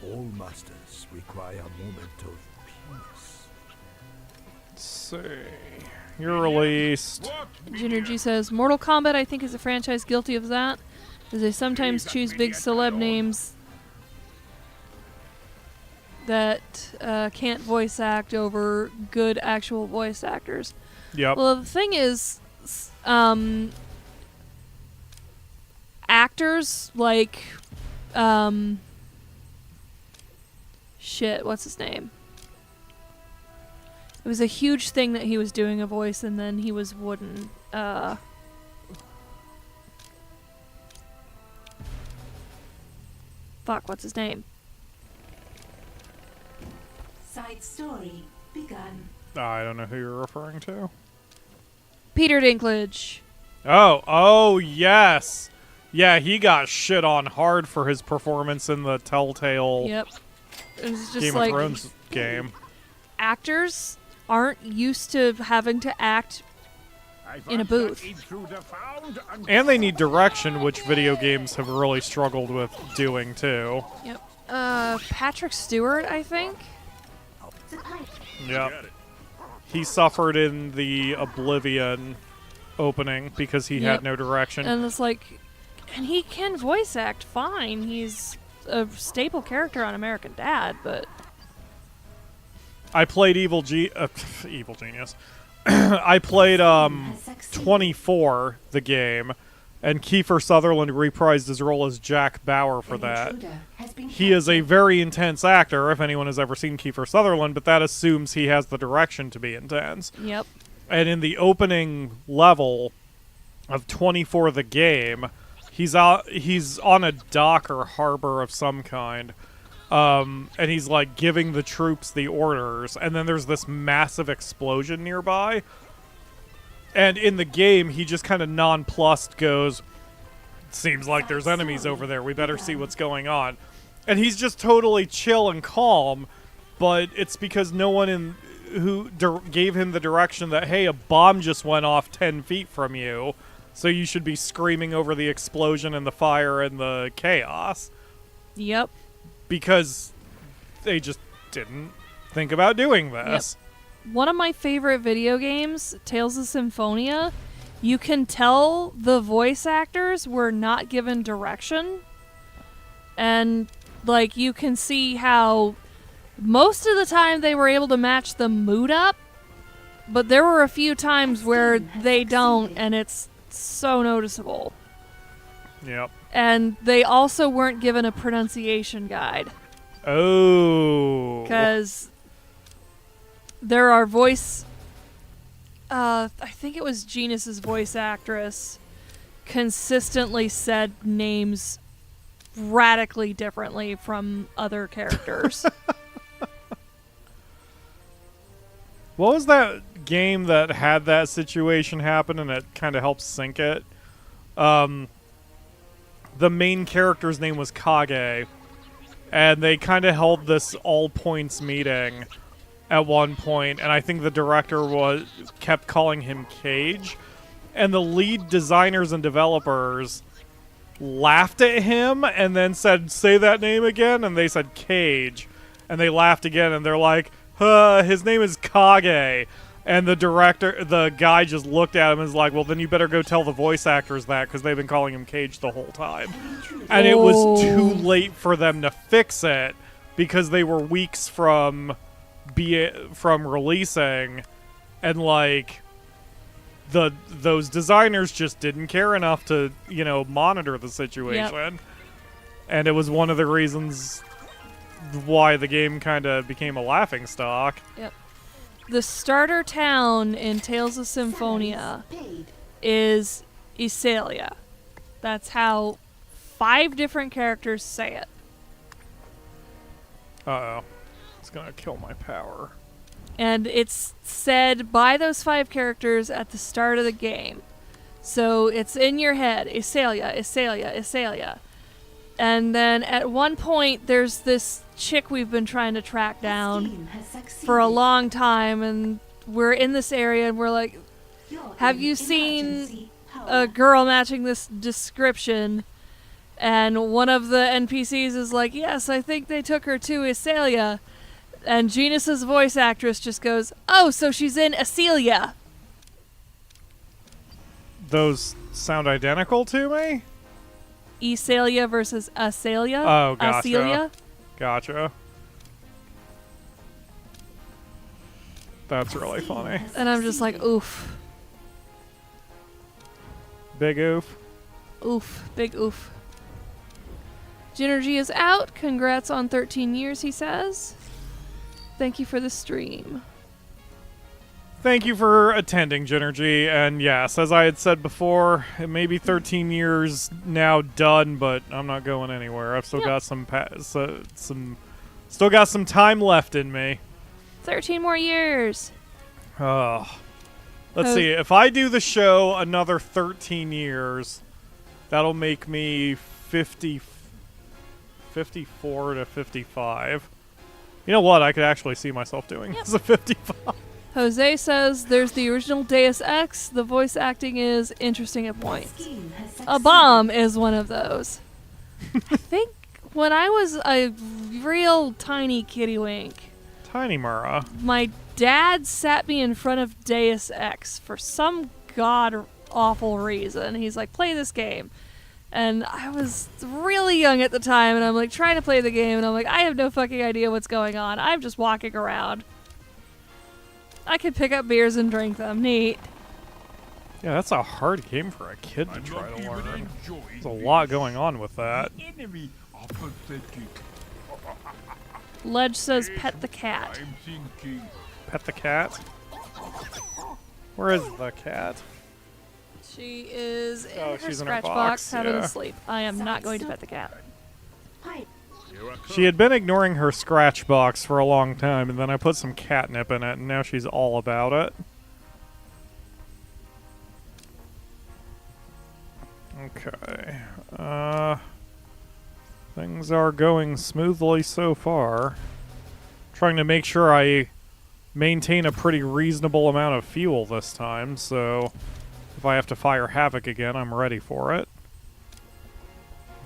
All masters require a moment of peace. Let's see. You're released. Ginergy says Mortal Kombat I think is a franchise guilty of that, as they sometimes choose big celeb names that can't voice act over good actual voice actors. Yep. Well, the thing is, actors like, shit, what's his name? It was a huge thing that he was doing a voice and then he was wooden. Fuck, what's his name? Side story begun. I don't know who you're referring to. Peter Dinklage. Oh, yes. Yeah, he got shit on hard for his performance in the Telltale Yep. It was just Game like of Thrones game. actors aren't used to having to act in a booth. And they need direction, which video games have really struggled with doing too. Yep. Patrick Stewart, I think. The pipe. Yep. He suffered in the Oblivion opening because he Yep. had no direction. And it's like, and he can voice act fine. He's a staple character on American Dad, but I played Evil Genius. I played 24, the game, and Kiefer Sutherland reprised his role as Jack Bauer for An that. intruder has been He is a captured. very intense actor, if anyone has ever seen Kiefer Sutherland, but that assumes he has the direction to be intense. yep. And in the opening level of 24 the game, he's on a dock or harbor of some kind. And he's like giving the troops the orders, and then there's this massive explosion nearby. And in the game, he just kind of nonplussed goes, "Seems like there's enemies over there. We better see what's going on." And he's just totally chill and calm, but it's because no one gave him the direction that, hey, a bomb just went off 10 feet from you, so you should be screaming over the explosion and the fire and the chaos. Yep. Because they just didn't think about doing this. One of my favorite video games, Tales of Symphonia, you can tell the voice actors were not given direction. And, like, you can see how most of the time they were able to match the mood up, but there were a few times where they don't, and it's so noticeable. Yep. And they also weren't given a pronunciation guide. Oh. Because there are voice... I think it was Genus's voice actress consistently said names radically differently from other characters. What was that game that had that situation happen and it kind of helped sync it? The main character's name was Kage, and they kind of held this all-points meeting at one point, and I think the director kept calling him Cage, and the lead designers and developers laughed at him and then said, "Say that name again," and they said Cage, and they laughed again, and they're like, his name is Kage. And the guy just looked at him and was like, well, then you better go tell the voice actors that because they've been calling him Cage the whole time. And it was too late for them to fix it because they were weeks from releasing, and like those designers just didn't care enough to, monitor the situation. Yep. And it was one of the reasons why the game kind of became a laughingstock. Yep. The starter town in Tales of Symphonia is Iselia. That's how 5 different characters say it. Uh-oh. It's gonna kill my power. And it's said by those 5 characters at the start of the game. So it's in your head. Iselia, Iselia, Iselia. And then at one point, there's this chick we've been trying to track down for a long time, and we're in this area, and we're like, have you seen a girl matching this description? And one of the NPCs is like, yes, I think they took her to Iselia. And Genus's voice actress just goes, oh, so she's in Iselia. Those sound identical to me? Iselia versus Aselia. Oh, gotcha. Aselia. Gotcha. That's really funny. And I'm just like, oof. Big oof. Oof. Big oof. Ginergy is out. Congrats on 13 years, he says. Thank you for the stream. Thank you for attending, Ginergy. And yes, as I had said before, it may be 13 years now done, but I'm not going anywhere. I've still got still got some time left in me. 13 more years. Let's see. If I do the show another 13 years, that'll make me 54 to 55. You know what? I could actually see myself doing as a 55. Jose says there's the original Deus Ex. The voice acting is interesting at points. A Bomb is one of those. I think when I was a real tiny kittywink, Tiny Mura. my dad sat me in front of Deus Ex for some god-awful reason. He's like, play this game. And I was really young at the time, and I'm like trying to play the game, and I'm like, I have no fucking idea what's going on. I'm just walking around. I could pick up beers and drink them. Neat. Yeah, that's a hard game for a kid to try to learn. There's a lot going on with that. Enemy are pathetic. Ledge says pet the cat. I'm thinking. Pet the cat? Where is the cat? She is in her she's in her scratch box, box having yeah. a sleep. I am not going to pet the cat. She had been ignoring her scratch box for a long time, and then I put some catnip in it, and now she's all about it. Okay. Things are going smoothly so far. Trying to make sure I maintain a pretty reasonable amount of fuel this time, so if I have to fire Havoc again, I'm ready for it.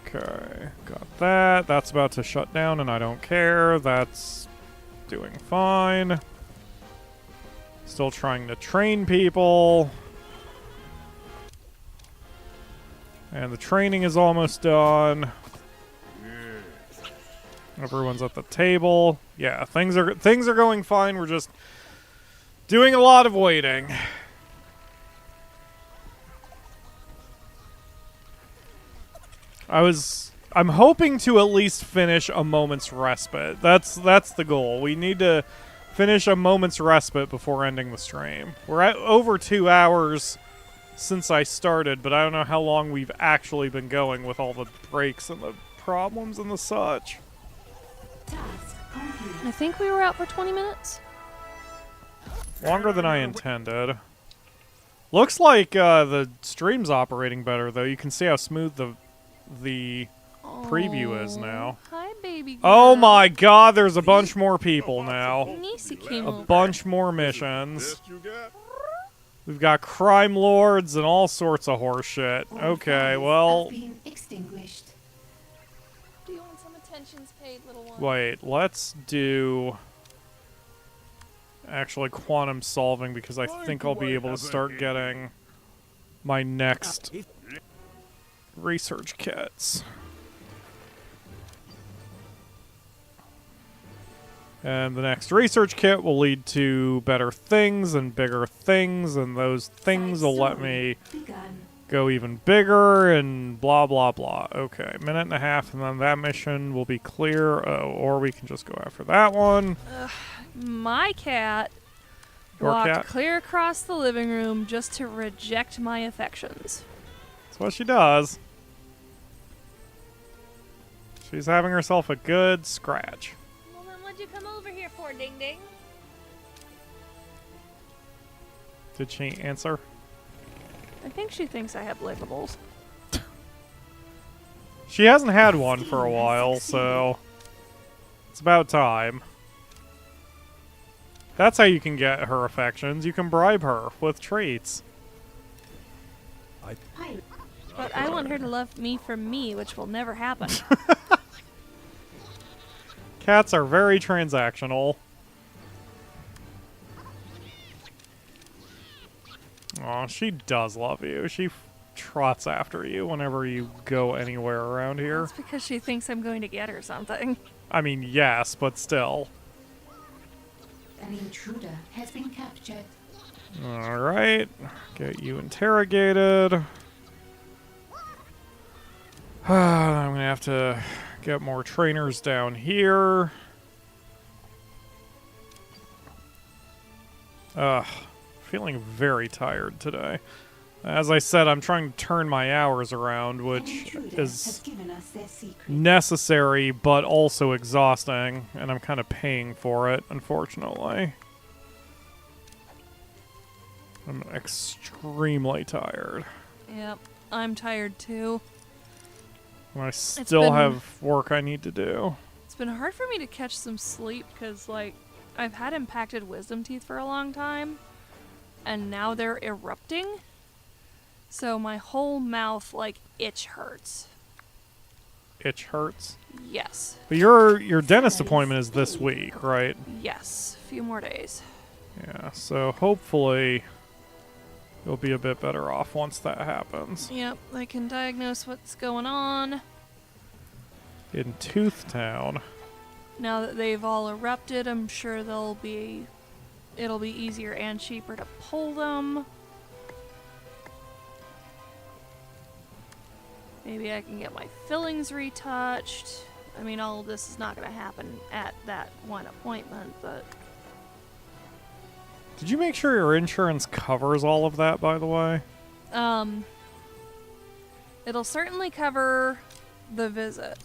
Okay, got that. That's about to shut down, and I don't care. That's doing fine. Still trying to train people. And the training is almost done. Everyone's at the table. Yeah, things are going fine. We're just doing a lot of waiting. I'm hoping to at least finish a moment's respite. That's the goal. We need to finish a moment's respite before ending the stream. We're at over 2 hours since I started, but I don't know how long we've actually been going with all the breaks and the problems and the such. I think we were out for 20 minutes. Longer than I intended. Looks like the stream's operating better, though. You can see how smooth the preview is now. Hi, baby girl. Oh my god, there's a bunch more people now. Nisi came A over. bunch more missions. We've got crime lords and all sorts of horse shit. Okay, well, Extinguished. Do you want some attentions paid, little one? wait, let's do actually quantum solving because I think I'll be able to start getting my next research kits. And the next research kit will lead to better things and bigger things, and those things will let me Begun. go even bigger and blah blah blah. Okay, minute and a half, and then that mission will be clear, or we can just go after that one. My cat Your walked cat? clear across the living room just to reject my affections. That's what she does. She's having herself a good scratch. Well, then what'd you come over here for, Ding Ding? Did she answer? I think she thinks I have lickables. She hasn't had one for a while, so it's about time. That's how you can get her affections. You can bribe her with treats. Pyro. But I want her to love me for me, which will never happen. Cats are very transactional. Aw, she does love you. She trots after you whenever you go anywhere around here. That's because she thinks I'm going to get her something. I mean, yes, but still. An intruder has been captured. Alright. Get you interrogated. I'm gonna have to get more trainers down here. Feeling very tired today. As I said, I'm trying to turn my hours around, An which intruder has is given us their secret. necessary but also exhausting, and I'm kind of paying for it, unfortunately. I'm extremely tired. Yep, I'm tired too. And I still been- have work I need to do. It's been hard for me to catch some sleep because, like, I've had impacted wisdom teeth for a long time, and now they're erupting. So my whole mouth, like, itch hurts. Itch hurts. Yes. But your dentist appointment is this week, right? Yes. A few more days. Yeah, so hopefully you'll be a bit better off once that happens. Yep, I can diagnose what's going on. In Tooth Town. Now that they've all erupted, I'm sure it'll be easier and cheaper to pull them. Maybe I can get my fillings retouched. I mean, all of this is not going to happen at that one appointment, but Did you make sure your insurance covers all of that, by the way? it'll certainly cover the visit,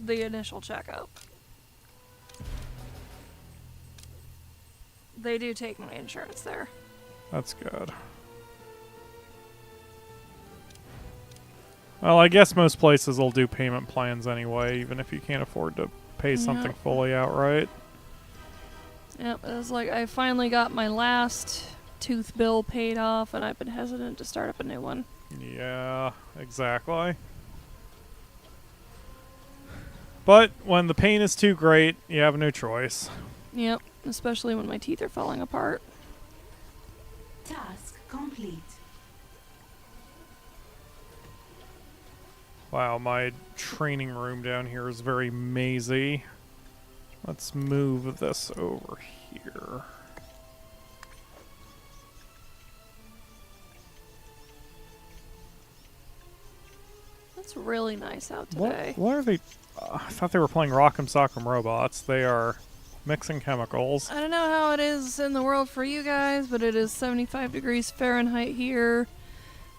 the initial checkup. They do take my insurance there. That's good. Well, I guess most places will do payment plans anyway, even if you can't afford to pay something Yep. fully outright. Yep, it was like I finally got my last tooth bill paid off, and I've been hesitant to start up a new one. Yeah, exactly. But when the pain is too great, you have no choice. Yep, especially when my teeth are falling apart. Task complete. Wow, my training room down here is very mazy. Let's move this over here. It's really nice out What, today. what are they? I thought they were playing Rock'em Sock'em Robots. They are mixing chemicals. I don't know how it is in the world for you guys, but it is 75 degrees Fahrenheit here,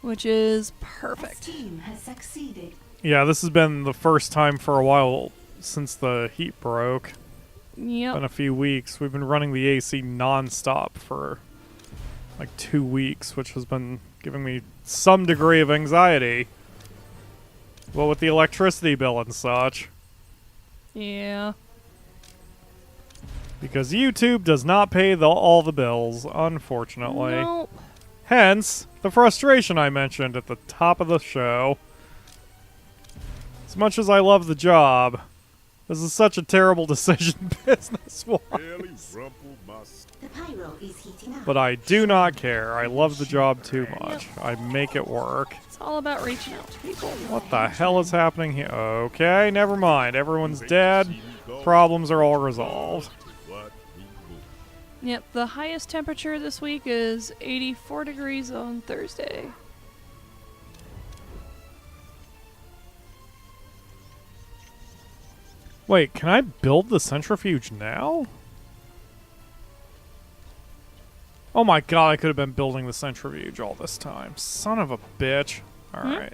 which is This perfect. team has succeeded. Yeah, this has been the first time for a while since the heat broke. Yep. Been a few weeks. We've been running the AC non-stop for like 2 weeks, which has been giving me some degree of anxiety. Well, with the electricity bill and such. Yeah. Because YouTube does not pay all the bills, unfortunately. Nope. Hence, the frustration I mentioned at the top of the show. As much as I love the job, This is such a terrible decision business-wise. The pyro is heating up. But I do not care. I love the job too much. I make it work. It's all about reaching out to people. What the hell is happening here? Okay, never mind. Everyone's dead. Problems are all resolved. Yep, the highest temperature this week is 84 degrees on Thursday. Wait, can I build the centrifuge now? Oh my god, I could have been building the centrifuge all this time. Son of a bitch. Alright.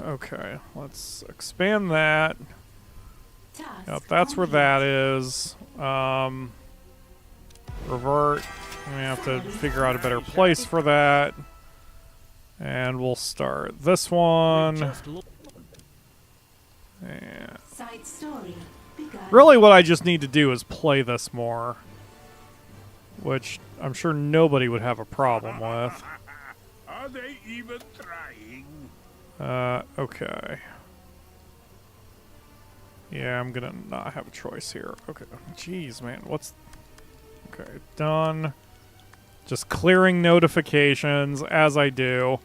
Okay, let's expand that. Task Yep, that's where complete. that is. Revert. We have to figure out a better place for that. And we'll start this one. And Side story. Begun. really what I just need to do is play this more. Which I'm sure nobody would have a problem with. Are they even trying? Okay. Yeah, I'm gonna not have a choice here. Okay. Jeez, man. What's... Okay, done. Just clearing notifications as I do.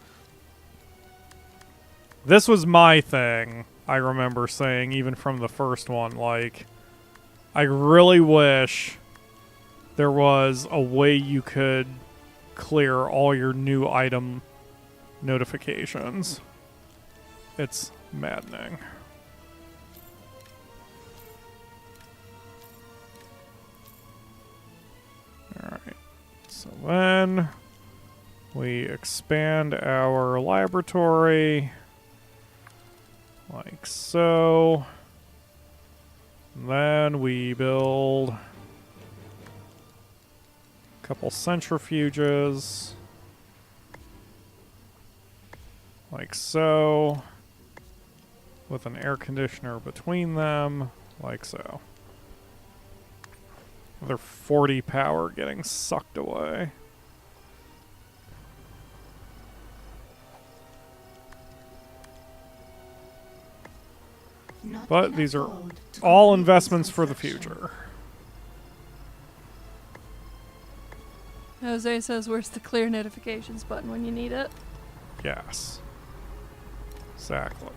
This was my thing, I remember saying, even from the first one. Like, I really wish there was a way you could clear all your new item notifications. It's maddening. Alright, so then we expand our laboratory like so. Then we build a couple centrifuges like so, with an air conditioner between them like so. Another 40 power getting sucked away. Not But enough these are gold to all complete investments this for the construction. future. Jose says, where's the clear notifications button when you need it? Yes. Exactly.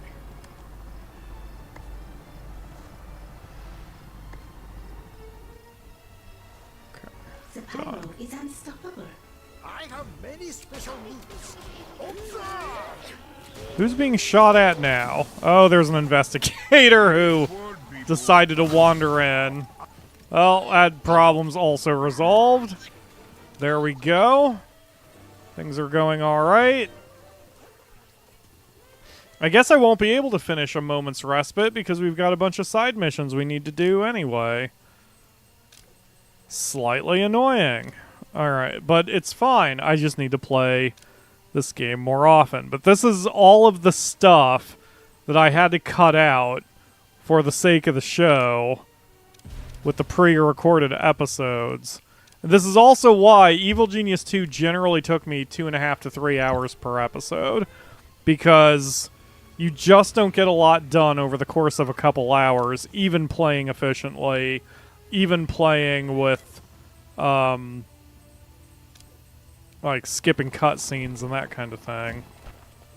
The pyro is unstoppable. I have many special needs. Observe! Who's being shot at now? Oh, there's an investigator who decided to wander in. Well, that problem's also resolved. There we go. Things are going alright. I guess I won't be able to finish a moment's respite because we've got a bunch of side missions we need to do anyway. Slightly annoying. Alright, but it's fine. I just need to play this game more often. But this is all of the stuff that I had to cut out for the sake of the show with the pre-recorded episodes. And this is also why Evil Genius 2 generally took me 2.5 to 3 hours per episode, because you just don't get a lot done over the course of a couple hours, even playing efficiently, even playing with like skipping cutscenes and that kind of thing.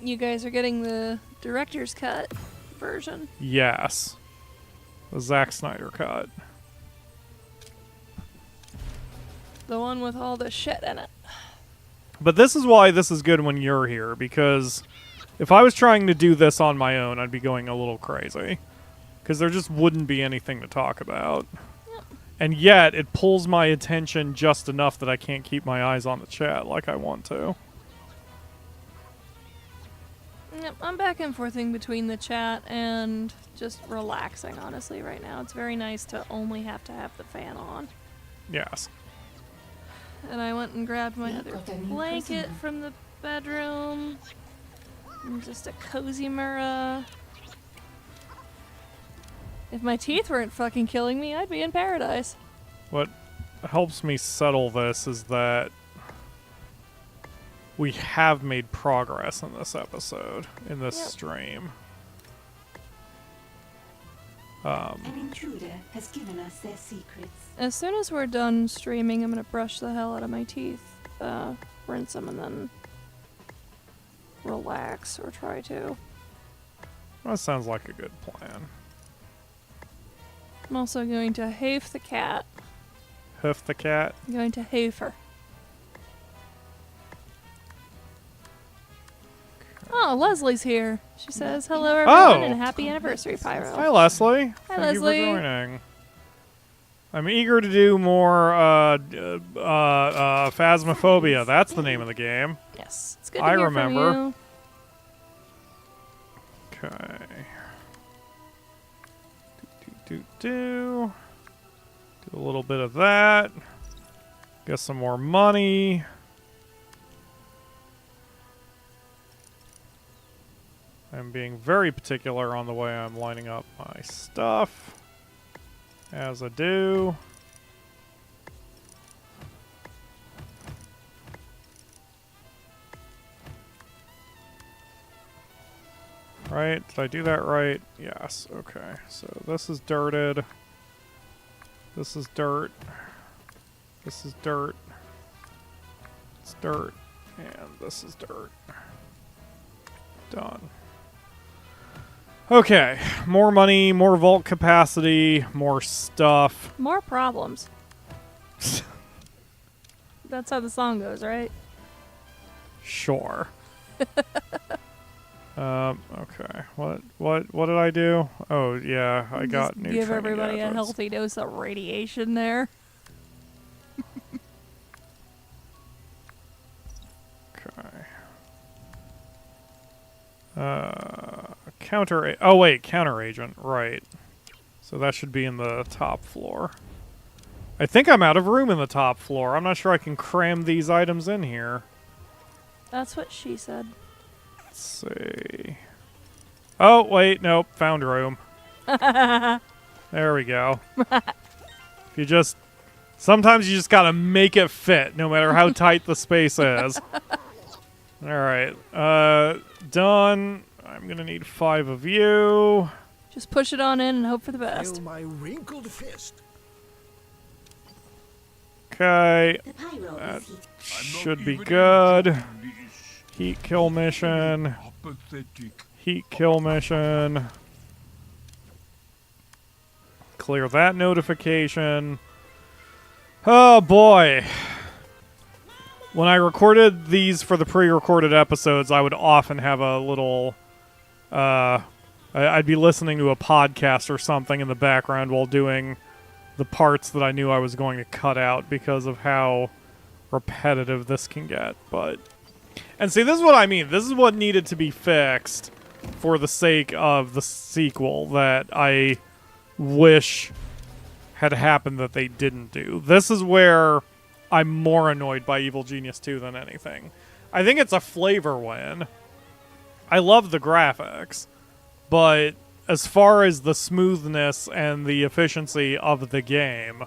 You guys are getting the director's cut version. Yes. The Zack Snyder cut. The one with all the shit in it. But this is why this is good when you're here, because if I was trying to do this on my own, I'd be going a little crazy. Because there just wouldn't be anything to talk about. And yet, it pulls my attention just enough that I can't keep my eyes on the chat like I want to. Yep, I'm back and forthing between the chat and just relaxing, honestly, right now. It's very nice to only have to have the fan on. Yes. And I went and grabbed my We've other got a new blanket prisoner. from the bedroom. And just a cozy mirror. If my teeth weren't fucking killing me, I'd be in paradise. What helps me settle this is that we have made progress in this episode, in this Yep. stream. An intruder has given us their secrets. As soon as we're done streaming, I'm gonna brush the hell out of my teeth, rinse them, and then relax, or try to. That sounds like a good plan. I'm also going to hoof the cat. Hoof the cat. I'm going to hoof her. Oh, Leslie's here. She says, hello everyone and happy anniversary, Pyro. Hi, Leslie. Hi, Thank Leslie. you for joining. I'm eager to do more Phasmophobia. That's the name of the game. Yes, it's good to I hear remember. from you. Okay. Do a little bit of that. Get some more money. I'm being very particular on the way I'm lining up my stuff, as I do. Right? Did I do that right? Yes. Okay. So this is dirted. This is dirt. This is dirt. It's dirt. And this is dirt. Done. Okay. More money, more vault capacity, more stuff. More problems. That's how the song goes, right? Sure. Okay. What did I do? Oh, yeah, I got new Give training everybody a gadgets. healthy dose of radiation there. Okay. Oh wait, counter agent, right. So that should be in the top floor. I think I'm out of room in the top floor. I'm not sure I can cram these items in here. That's what she said. Let's see. Oh, wait, nope, found room. There we go. If you just... Sometimes you just gotta make it fit, no matter how tight the space is. Alright, done. I'm gonna need 5 of you. Just push it on in and hope for the best. Feel my wrinkled fist. Okay, The pyro that is heat. should be good. Heat kill mission. Apathetic. Heat kill mission. Clear that notification. Oh boy. When I recorded these for the pre-recorded episodes, I would often have a little... I'd be listening to a podcast or something in the background while doing the parts that I knew I was going to cut out because of how repetitive this can get. And see, this is what I mean. This is what needed to be fixed for the sake of the sequel that I wish had happened that they didn't do. This is where I'm more annoyed by Evil Genius 2 than anything. I think it's a flavor win. I love the graphics, but as far as the smoothness and the efficiency of the game,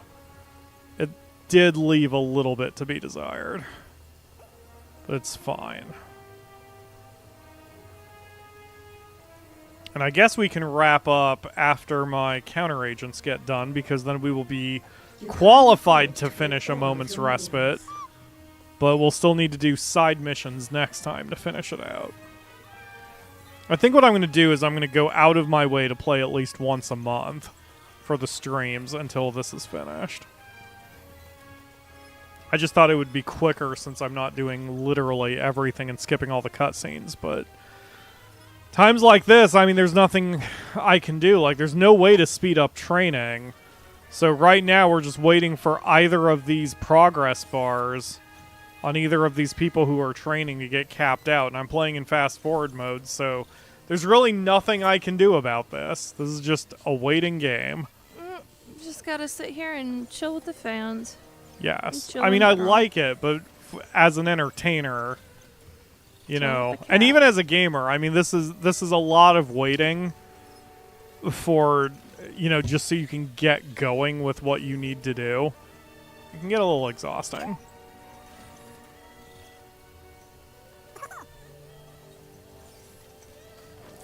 it did leave a little bit to be desired. But it's fine. And I guess we can wrap up after my counter agents get done, because then we will be qualified to finish a moment's respite. But we'll still need to do side missions next time to finish it out. I think what I'm going to do is I'm going to go out of my way to play at least once a month for the streams until this is finished. I just thought it would be quicker since I'm not doing literally everything and skipping all the cutscenes, but times like this, I mean, there's nothing I can do. Like, there's no way to speed up training. So right now we're just waiting for either of these progress bars on either of these people who are training to get capped out, and I'm playing in fast forward mode, so there's really nothing I can do about this. This is just a waiting game. Just gotta sit here and chill with the fans. Yes. Chill I mean, in I general. like it, but as an entertainer, you Chill know, with the and cat. even as a gamer, I mean, this is a lot of waiting for, you know, just so you can get going with what you need to do. It can get a little exhausting.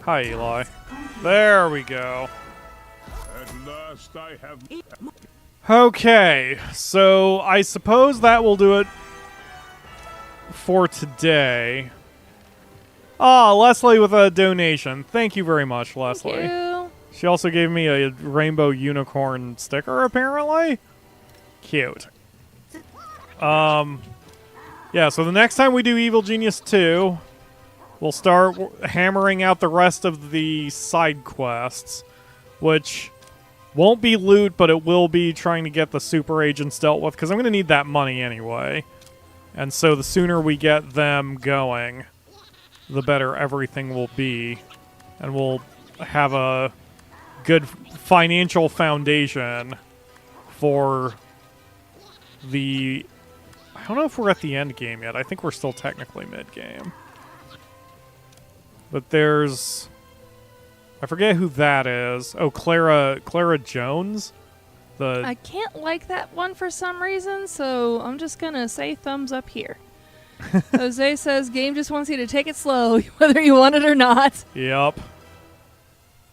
Hi, Eli. There we go. That At last I have... Okay, so I suppose that will do it for today. Ah, Leslie with a donation. Thank you very much, Leslie. Thank you. She also gave me a rainbow unicorn sticker, apparently. Cute. Yeah, so the next time we do Evil Genius 2, we'll start hammering out the rest of the side quests, which won't be loot, but it will be trying to get the super agents dealt with, because I'm going to need that money anyway. And so the sooner we get them going, the better everything will be. And we'll have a good financial foundation for the... I don't know if we're at the end game yet. I think we're still technically mid-game. But there's... I forget who that is. Oh, Clara Jones? I can't like that one for some reason, so I'm just going to say thumbs up here. Jose says, game just wants you to take it slow, whether you want it or not. Yep.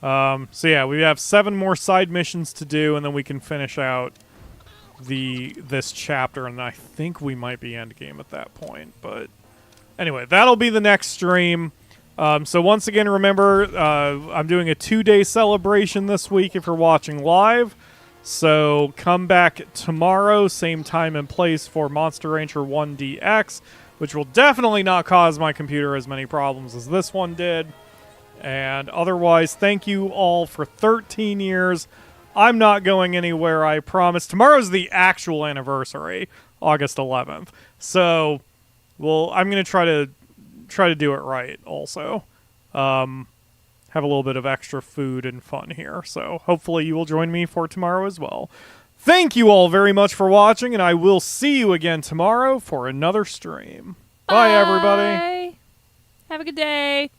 So yeah, we have 7 more side missions to do, and then we can finish out this chapter, and I think we might be endgame at that point. But anyway, that'll be the next stream. So once again, remember, I'm doing a 2-day celebration this week if you're watching live. So come back tomorrow, same time and place for Monster Rancher 1DX, which will definitely not cause my computer as many problems as this one did. And otherwise, thank you all for 13 years. I'm not going anywhere, I promise. Tomorrow's the actual anniversary, August 11th. So, well, I'm going to try to do it right also. Have a little bit of extra food and fun here. So hopefully you will join me for tomorrow as well. Thank you all very much for watching, and I will see you again tomorrow for another stream. Bye everybody. Have a good day.